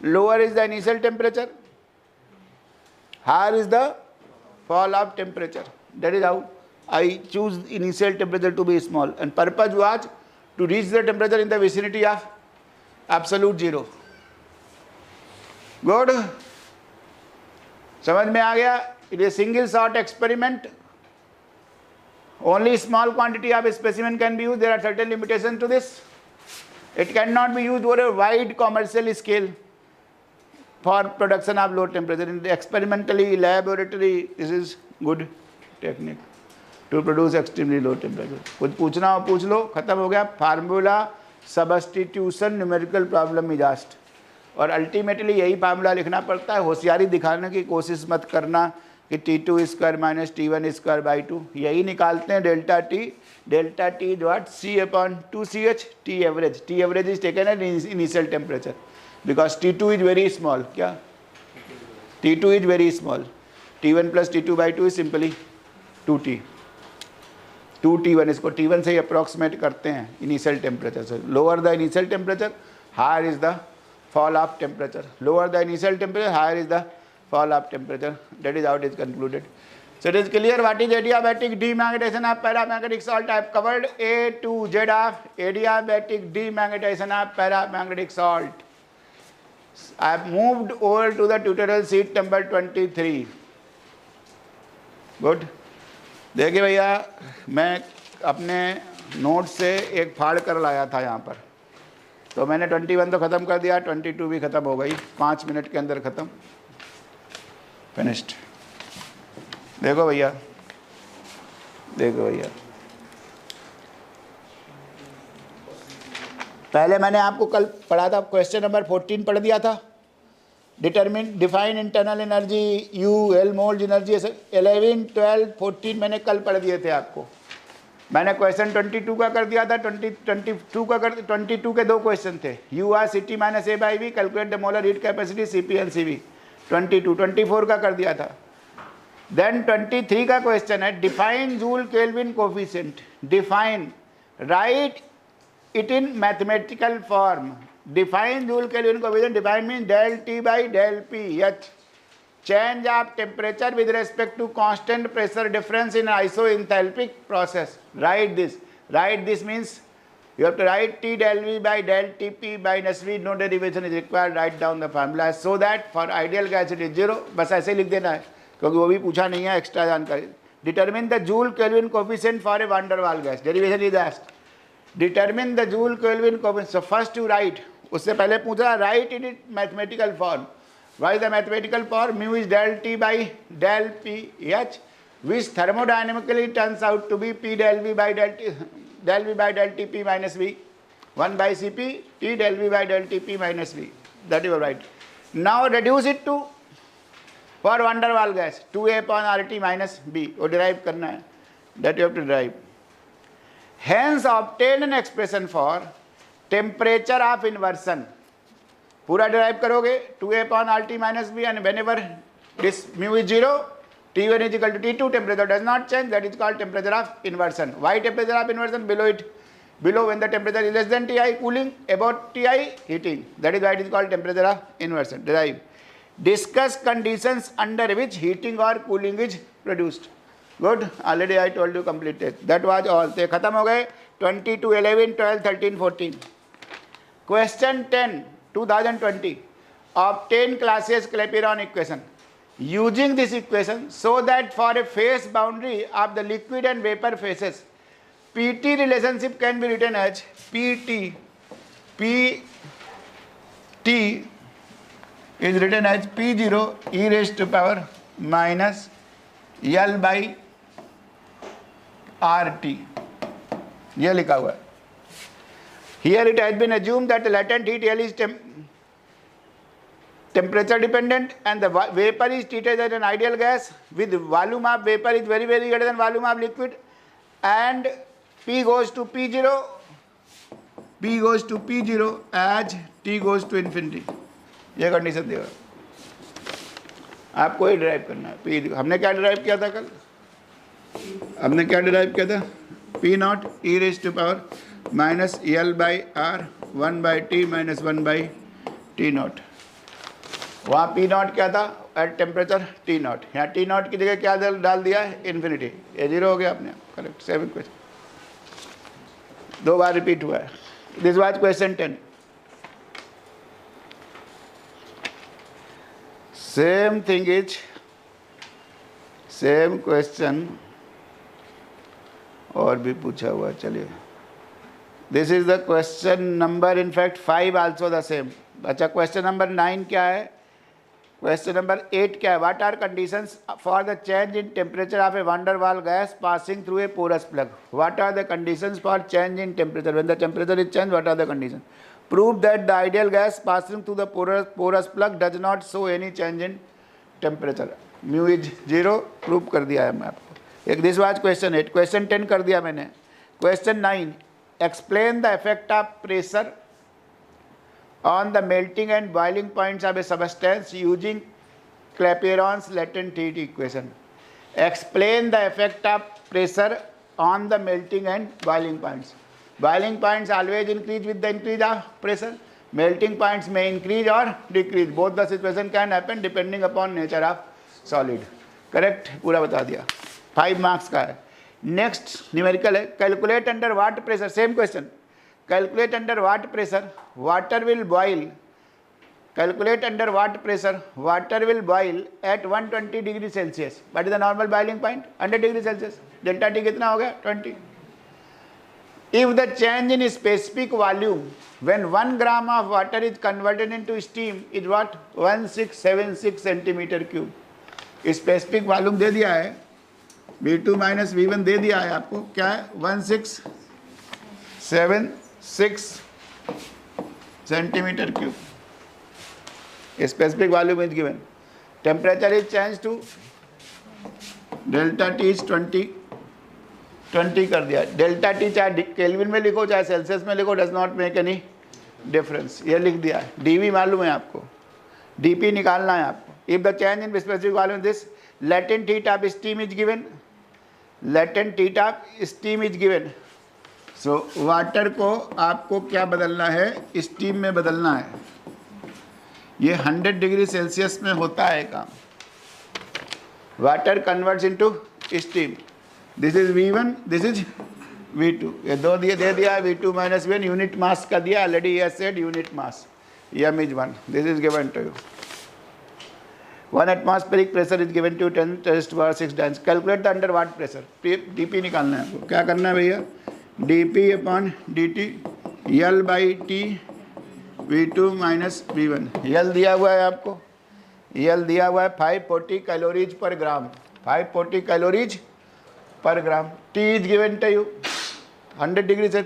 Lower is the initial temperature, higher is the fall of temperature. That is how I choose initial temperature to be small. And purpose was to reach the temperature in the vicinity of absolute zero. Good? समझ में आ गया? It is a single shot experiment. Only small quantity of specimen can be used. There are certain limitations to this. It cannot be used over a wide commercial scale for production of low temperature. In the experimentally laboratory, this is good technique to produce extremely low temperature. कुछ पूछना हो पूछ लो, खत्म हो गया. Formula substitution numerical problem is asked. और ultimately यही formula लिखना पड़ता है. होशियारी दिखाने की कोशिश मत करना कि T2 square minus T1 square by 2. यही निकालते हैं delta T. Delta T is what? C upon 2CH T average. T average is taken at initial temperature because T2 is very small. क्या? T2 is very small. T1 plus T2 by 2 is simply 2T. 2T1 इसको T1 से ही approximate करते हैं initial temperature से. Lower the initial temperature, higher is the fall of temperature. Lower the initial temperature, higher is the fall of temperature. That is how it is concluded. So it is clear what is adiabatic demagnetization of paramagnetic salt. I have covered A to Z of adiabatic demagnetization of paramagnetic salt. I have moved over to the tutorial sheet number 23. Good. देखिए भैया, मैं अपने note से एक फाड़ कर लाया था यहाँ पर, तो मैंने 21 तो ख़त्म कर दिया, 22 भी ख़त्म हो गई, 5 मिनट के अंदर ख़त्म, फिनिश्ड। देखो भैया, देखो भैया, पहले मैंने आपको कल पढ़ा था, क्वेश्चन नंबर 14 पढ़ दिया था, define internal energy, U L moles energy, 11, 12, 14 मैंने कल पढ़ दिए थे आपको। मैंने क्वेश्चन 22 का कर दिया था, 22 का कर, 22 के 2 क्वेश्चन थे, U R C T minus A by V, calculate the molar heat capacity C P L C V, 22, 24 का कर दिया था। देन 23 का क्वेश्चन है, define joule kelvin coefficient, define, right it in mathematical form. Define Joule Kelvin coefficient. Define means del T by del P H. Change of temperature with respect to constant pressure difference in isoenthalpic process. Write this. Write this means you have to write T del V by del Tp minus V. No derivation is required. Write down the formula so that for ideal gas it is 0. बस ऐसे लिख देना है क्योंकि वो भी पूछा नहीं है, एक्स्ट्रा जानकारी। Determine the Joule Kelvin coefficient for a van der Waals gas. Derivation is asked. Determine the Joule Kelvin coefficient. So first you write, उससे पहले पूछा write in it mathematical form. Why is the mathematical form? Mu is del T by del P H, which thermodynamically turns out to be P del V by del Tp minus V, 1 by Cp T del V by del Tp minus V. That you write. Now reduce it to for van der Waals gas 2A upon RT minus B. वो derive करना है. That you have to derive. Hence obtain an expression for temperature of inversion. पूरा derive करोगे 2A upon RT minus B, and whenever this mu is 0, T1 is equal to T2, temperature does not change, that is called temperature of inversion. Why temperature of inversion? Below it, below when the temperature is less than Ti cooling, above Ti heating, that is why it is called temperature of inversion. Derive. Discuss conditions under which heating or cooling is produced. Good. Already I told you completed. That was all. ते खत्म हो गए 22, 11, 12, 13, 14. Question 10, 2020. Obtain Clausius Clapeyron equation. Using this equation, so that for a phase boundary of the liquid and vapor phases, PT relationship can be written as PT is written as P0 e raised to power minus L by RT. यह लिखा हुआ है. Here it has been assumed that the latent heat L is temperature dependent and the vapor is treated as an ideal gas with volume of vapor is very very greater than volume of liquid, and P goes to P0 as T goes to infinity. यह condition देगा. आपको ही drive करना है. P हमने क्या drive किया था कल? हमने क्या ड्राइव किया था? P naught e raise to power minus L by R 1 by T minus 1 by T naught. वहाँ P नॉट क्या था? At temperature T naught. यहाँ T नॉट की जगह क्या डाल दिया है? इन्फिनिटी. ये 0 हो गया आपने. करेक्ट. 7 क्वेश्चन 2 बार रिपीट हुआ है. This was question 10. Same thing is same question और भी पूछा हुआ. चलिए, this is the question number in fact 5 also the same. अच्छा, क्वेश्चन नंबर 9 क्या है? क्वेश्चन नंबर 8 क्या है? What are conditions for the change in temperature of a van der Waals gas passing through a porous plug? What are the conditions for change in temperature? When the temperature is change, what are the condition? Prove that the ideal gas passing through the porous plug does not show any change in temperature. Mu is 0. Prove कर दिया है मैं आपको. एक this was question 8. Question 10 कर दिया मैंने. Question 9. Explain the effect of pressure on the melting and boiling points of a substance using Clapeyron's latent heat equation. Explain the effect of pressure on the melting and boiling points. Boiling points always increase with the increase of pressure. Melting points may increase or decrease. Both the situation can happen depending upon nature of solid. Correct? पूरा बता दिया. 5 marks का है. Next numerical है. Calculate under what pressure? Same question. Calculate under what pressure water will boil. Calculate under what pressure water will boil at 120 degree Celsius. What is the normal boiling point? 100 degree Celsius. Delta T कितना हो गया? 20. If the change in specific volume when 1 gram of water is converted into steam is what? 1676 centimeter cube. Specific volume दे दिया है, V2 minus V1 दे दिया है आपको, क्या है? 1676 centimetre cube. Specific volume is given. Temperature is change to delta T is 20 कर दिया. डेल्टा टी चाहे केल्विन में लिखो चाहे सेल्सियस में लिखो, does not make any difference. ये लिख दिया है. डीवी मालूम है आपको, डीपी निकालना है आपको. If the change in specific volume this latent heat of steam is given, latent heat of steam is given. So water को आपको क्या बदलना है? स्टीम में बदलना है. ये 100 डिग्री सेल्सियस में होता है काम. Water converts into steam. This is V1, this is V2. ये दो दिए दे दिया. V2 minus V1 unit mass का दिया ऑलरेडी. ये said unit mass. M is 1. This is given to you. 1 atmospheric pressure is given to 10 raised to power 6 times. Calculate the under watt pressure. dp निकालना है आपको. क्या करना है भैया? dp upon dt L by T V2 minus V1. L दिया हुआ है आपको. L दिया हुआ है 540 कैलोरीज पर ग्राम. 540 कैलोरीज पर ग्राम. T is given to you 100 degree से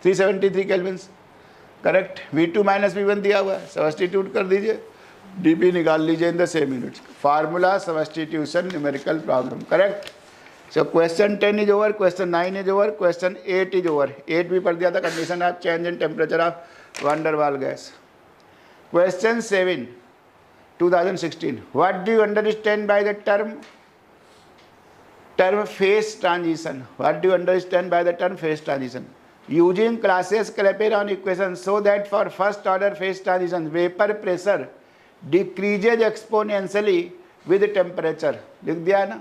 373 kelvin. Correct. V2 minus V1 दिया हुआ है. सब्स्टिट्यूट कर दीजिए. dp निकाल लीजिए in the same units. Formula substitution numerical problem. Correct. So question 10 is over, question 9 is over, question 8 is over. 8 भी पढ़ दिया था. Condition of change in temperature of van der Waals gas. Question 7 2016. What do you understand by the term phase transition? What do you understand by the term phase transition? Using Clapeyron equation so that for first order phase transition vapor pressure decreases exponentially with temperature. लिख दिया है ना.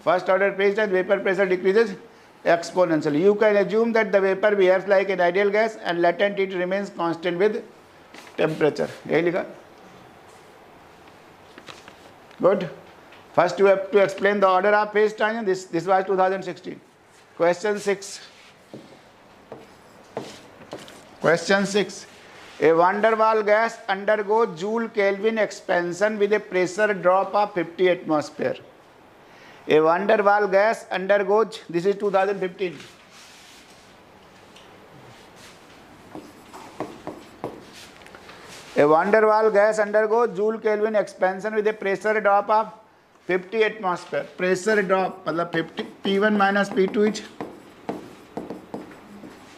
First order phase transition vapor pressure decreases exponentially. You can assume that the vapor behaves like an ideal gas and latent heat remains constant with temperature. यही लिखा. Good. First you have to explain the order of phase transition. This was 2016. Question 6. Question 6. A van der Waals gas undergoes Joule Kelvin expansion with a pressure drop of 50 atmosphere. A van der Waals gas undergoes, this is 2015. A van der Waals gas undergoes Joule Kelvin expansion with a pressure drop of 50 atmosphere. Pressure drop मतलब 50 P1 minus P2 is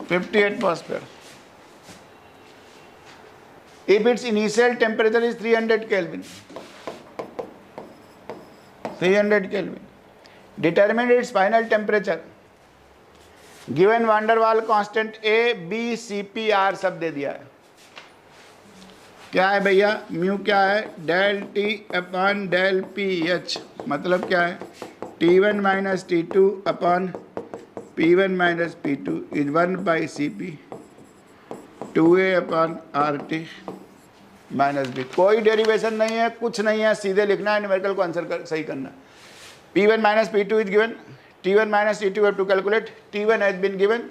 50 atmosphere. If its initial temperature is 300 Kelvin, 300 Kelvin, determine its final temperature. Given van der Waals constant A, B, C, P, R सब दे दिया है. क्या है भैया? Mu क्या है? Del T upon del P H. मतलब क्या है? T1 minus T2 upon P1 minus P2 is 1 by C P 2A upon R T minus B. कोई डेरिवेशन नहीं है, कुछ नहीं है, सीधे लिखना है, न्यूमेरिकल को आंसर सही करना. P1 minus P2 is given. T1 minus T2 have to calculate. T1 has been given.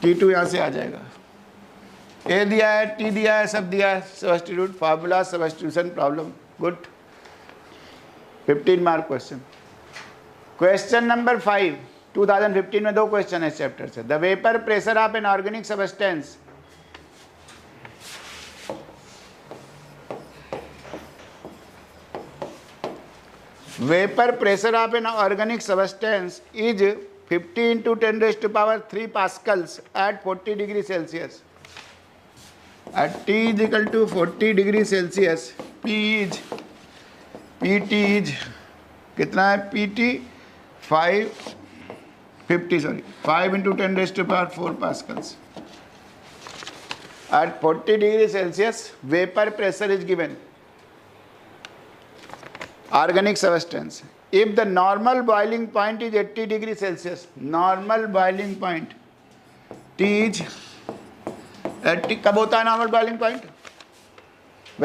T2 यहाँ से आ जाएगा. ए दिया है, टी दिया है, सब दिया है. Substitute formula substitution problem. Good. 15 mark question. Question number 5 2015 में 2 क्वेश्चन है चैप्टर से. The vapour pressure of an organic substance vapor pressure of an organic substance is 50 into 10 raised to power 3 pascals at 40 degree Celsius. At T is equal to 40 degree Celsius, PT is कितना है? PT 5 into 10 raised to power 4 pascals. At 40 degree Celsius, vapor pressure is given. Organic substance. If the normal boiling point is 80 degree Celsius, normal boiling point T is 80. कब होता है normal boiling point?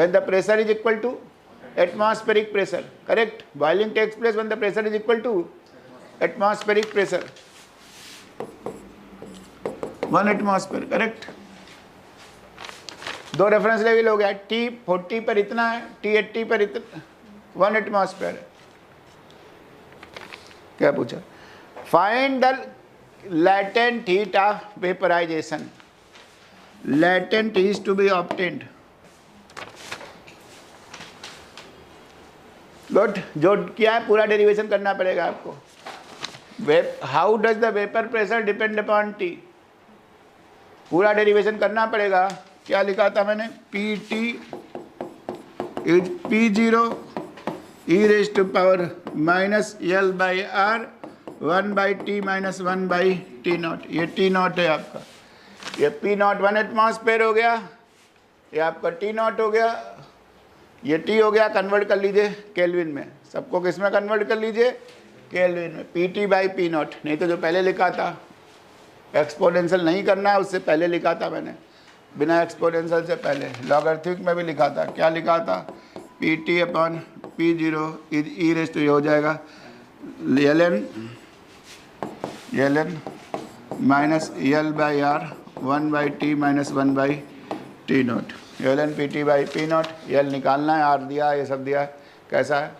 When the pressure is equal to atmospheric pressure. Correct. Boiling takes place when the pressure is equal to atmospheric pressure. 1 atmosphere, correct. 2 reference level हो गया, T 40 पर इतना है, T 80 पर इतना, 1 एटमॉस्फेयर है। क्या पूछा? Find the latent heat of vaporization. Latent is to be obtained. Good, जो क्या है पूरा डेरिवेशन करना पड़ेगा आपको। How does the vapour pressure depend upon T, पूरा डेरिवेशन करना पड़ेगा। क्या लिखा था मैंने? P T is P0 e raised to power minus L by R 1 by T minus 1 by T naught. ये टी नॉट है आपका, ये पी नॉट 1 एटमॉस्फेयर हो गया, ये आपका टी नॉट हो गया, ये टी हो गया। कन्वर्ट कर लीजिए केल्विन में, सबको किस में कन्वर्ट कर लीजिए? केल्विन में। P T by P not, नहीं तो जो पहले लिखा था एक्सपोनेंशियल नहीं करना है, उससे पहले लिखा था मैंने, बिना एक्सपोनेंशियल से पहले लॉगरिथमिक में भी लिखा था। क्या लिखा था? P T upon P0 is e raised to हो जाएगा ln minus L by R 1 by T minus 1 by T naught. ln P T by P naught, L निकालना है, आर दिया, ये सब दिया। कैसा है?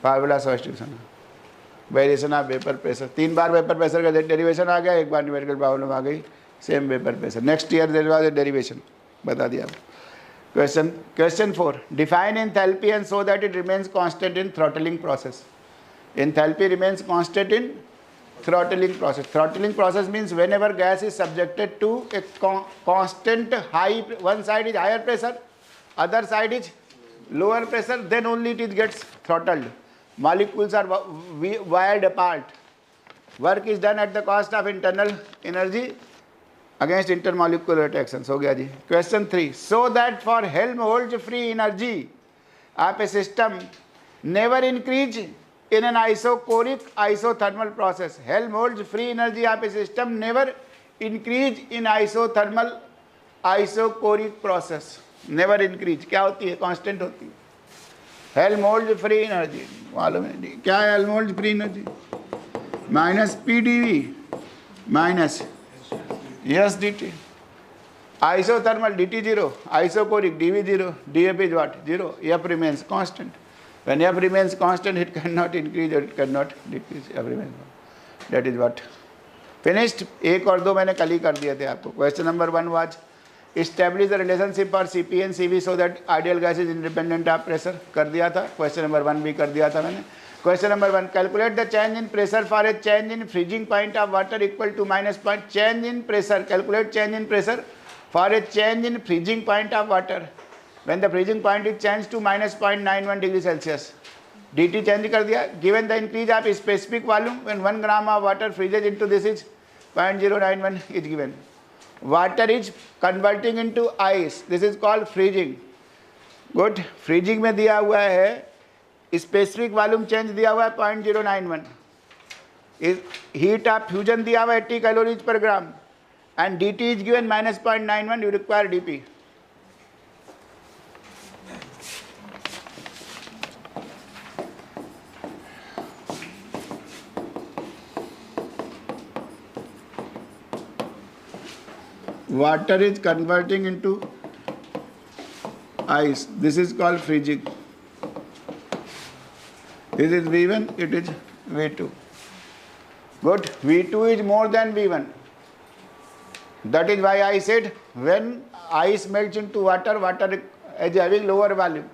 Formula substitution, variation of vapour pressure. 3 बार वेपर प्रेशर का डेरिवेशन आ गया, 1 बार न्यूमेरिकल प्रॉब्लम आ गई, same vapour pressure. Next year there was a derivation, बता दिया। Question 4, define enthalpy and show that it remains constant in throttling process. Enthalpy remains constant in throttling process. Throttling process means whenever gas is subjected to a constant high, one side is higher pressure, other side is lower pressure, then only it gets throttled. Molecules are wired apart. Work is done at the cost of internal energy against intermolecular attractions. हो गया जी। Question 3, so that for Helmholtz free energy of a system never increase in an isochoric isothermal process. Helmholtz free energy of a system never increase in isothermal isochoric process. Never increase क्या होती है? Constant होती है। Helmholtz free energy मालूम है नहीं क्या है? Helmholtz free energy minus PdV minus S dt, isothermal dt 0, isochoric dV 0, dF is what? 0, F remains constant. When F remains constant, it cannot increase or it cannot decrease. F remains constant. That is what. Finished. 1 और 2 मैंने कल ही कर दिए थे आपको। Question number 1 was establish the relationship for Cp and Cv so that ideal gas is independent of pressure. कर दिया था। Question number 1 भी कर दिया था मैंने। Question number 1, calculate the change in pressure for a change in freezing point of water equal to minus point. Change in pressure. Calculate change in pressure for a change in freezing point of water. When the freezing point is changed to minus 0.91 degree Celsius, dt change कर दिया। Given the increase of specific volume when 1 gram of water freezes into this is 0.091 is given. Water is converting into ice. This is called freezing. Good. Freezing में दिया हुआ है specific volume change दिया हुआ है 0.091. Heat of fusion दिया हुआ है 80 calories per gram and dt is given minus 0.91. You require dp. Water is converting into ice. This is called freezing. This is V1, it is V2. Good. V2 is more than V1. That is why I said when ice melts into water, water is having lower volume.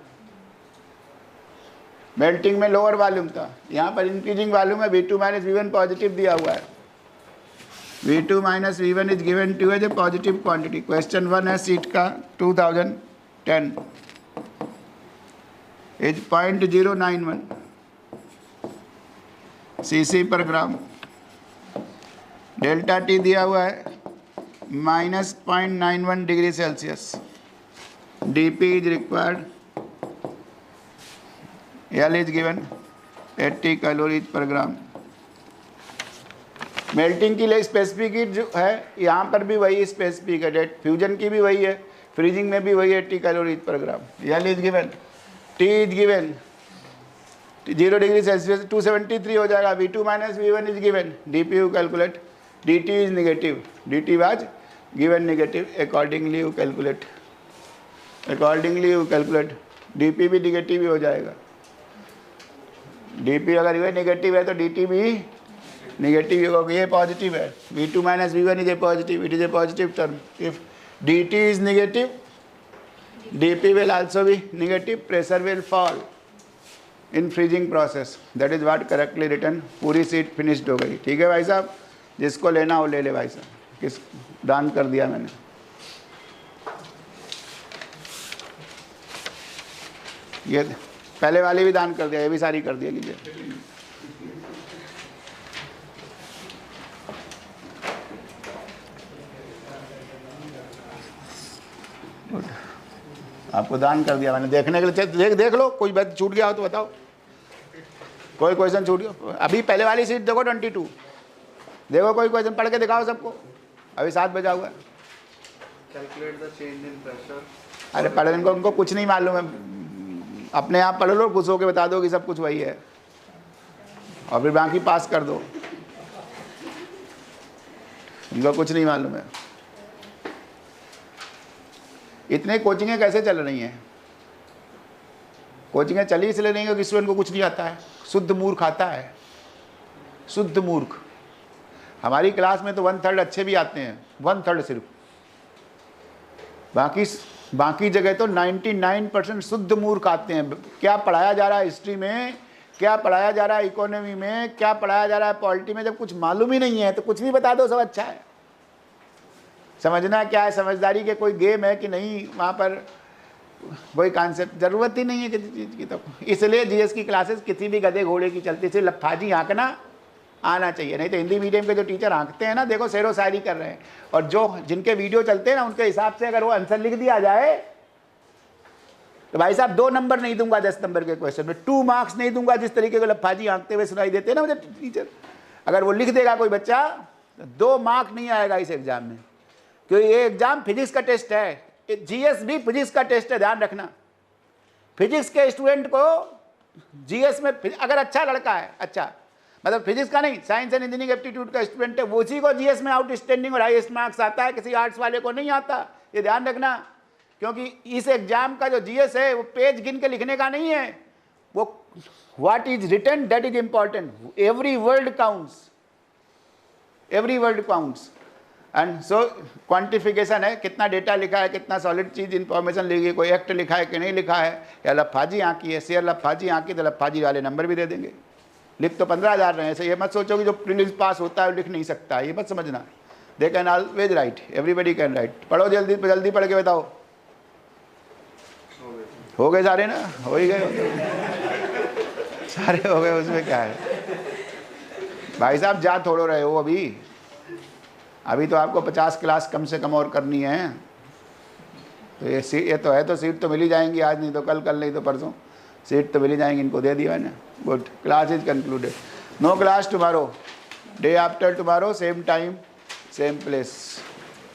Melting में lower volume था, यहाँ पर increasing volume है। V2 minus V1 positive दिया हुआ है। V2 minus V1 is given to as a positive quantity. Question 1 है seat का 2010 is 0.091 cc per gram. Delta T दिया हुआ है minus 0.91 degree Celsius. dp is required. L is given 80 calories per gram. Melting के लिए specific heat जो है यहाँ पर भी वही स्पेसिफिक है, डेट फ्यूजन की भी वही है, फ्रीजिंग में भी वही 80 कैलोरीज पर ग्राम। L is given, T is given 0 degree Celsius 273 हो जाएगा। V2 minus V1 is given, dp you calculate dt is negative, dt was given negative, accordingly you calculate, dp भी निगेटिव ही हो जाएगा। dp अगर ये नेगेटिव है तो dt भी नेगेटिव होगा, ये पॉजिटिव है, v2 minus v1 is a positive, it is a positive term. If dt is negative, dp will also be negative, pressure will fall in freezing process, that is what correctly written। पूरी seat finished हो गई। ठीक है भाई साहब, जिसको लेना हो ले ले भाई साहब, किस दान कर दिया मैंने। ये पहले वाली भी दान कर दिया, ये भी सारी कर दिया लीजिए। आपको दान कर दिया मैंने, देखने के लिए देख लो, कोई बात छूट गया हो तो बताओ, कोई क्वेश्चन छूट गया। अभी पहले वाली सीट देखो 22, देखो कोई क्वेश्चन पढ़ के दिखाओ सबको, अभी 7 बजा हुआ है। Calculate the change in pressure. अरे पढ़ इनको, उनको कुछ नहीं मालूम है, अपने आप पढ़ लो, खुश होकर बता दो कि सब कुछ वही है, और फिर बाकी पास कर दो। इनको कुछ नहीं मालूम है। इतने कोचिंगें कैसे चल रही हैं? कोचिंगें चली इसलिए नहीं क्योंकि स्टूडेंट को कुछ नहीं आता है, शुद्ध मूर्ख आता है, शुद्ध मूर्ख। हमारी क्लास में तो 1/3 अच्छे भी आते हैं, 1/3 सिर्फ, बाकी जगह तो 99% शुद्ध मूर्ख आते हैं। क्या पढ़ाया जा रहा है हिस्ट्री में, क्या पढ़ाया जा रहा है इकोनॉमी में, क्या पढ़ाया जा रहा है पॉलिटी में, जब कुछ मालूम ही नहीं है तो कुछ भी बता दो सब अच्छा है। समझना क्या है, समझदारी के कोई गेम है कि नहीं, वहाँ पर कोई कॉन्सेप्ट ज़रूरत ही नहीं है किसी चीज़ की। तो इसलिए जीएस की क्लासेस किसी भी गधे घोड़े की चलती, सिर्फ लफाजी आंकना आना चाहिए। नहीं तो हिंदी मीडियम के जो टीचर आंकते हैं ना, देखो शेरो शायरी कर रहे हैं, और जो जिनके वीडियो चलते हैं ना उनके हिसाब से अगर वो आंसर लिख दिया जाए तो भाई साहब 2 नंबर नहीं दूंगा 10 नंबर के क्वेश्चन में, 2 मार्क्स नहीं दूंगा। जिस तरीके के लफाजी आंकते हुए सुनाई देते हैं ना मुझे टीचर, अगर वो लिख देगा कोई बच्चा तो 2 मार्क नहीं आएगा इस एग्जाम में, क्योंकि ये एग्जाम फिजिक्स का टेस्ट है, जीएस भी फिजिक्स का टेस्ट है, ध्यान रखना। फिजिक्स के स्टूडेंट को जीएस में अगर अच्छा लड़का है, अच्छा मतलब फिजिक्स का नहीं, साइंस एंड इंजीनियरिंग एप्टीट्यूड का स्टूडेंट है, वो उसी को जीएस में आउटस्टैंडिंग और हाईएस्ट मार्क्स आता है, किसी आर्ट्स वाले को नहीं आता। ये ध्यान रखना, क्योंकि इस एग्जाम का जो जीएस है वो पेज गिन के लिखने का नहीं है, वो what is written that is important. Every word counts, every word counts. And so quantification है, कितना डेटा लिखा है, कितना सॉलिड चीज इंफॉर्मेशन लिखी, कोई एक्ट लिखा है कि नहीं लिखा है, या लफाजी आंकी है, शेयर लफाजी आंकी तो लफाजी वाले नंबर भी दे देंगे। लिख तो 15,000 रहे हैं, ऐसे ये मत सोचो कि जो प्रीलिम्स पास होता है वो लिख नहीं सकता, ये मत समझना। They can always right, everybody can write. पढ़ो जल्दी जल्दी पढ़ के बताओ। हो गए सारे ना, हो ही गए सारे हो गए, उसमें क्या है भाई साहब। जा थोड़ो रहे हो अभी तो आपको 50 क्लास कम से कम और करनी है। तो ये तो है, तो सीट तो मिल ही जाएंगी, आज नहीं तो कल नहीं तो परसों सीट तो मिल ही जाएंगी। इनको दे दिया मैंने। Good, class is concluded. No class tomorrow, day after tomorrow, same time same place.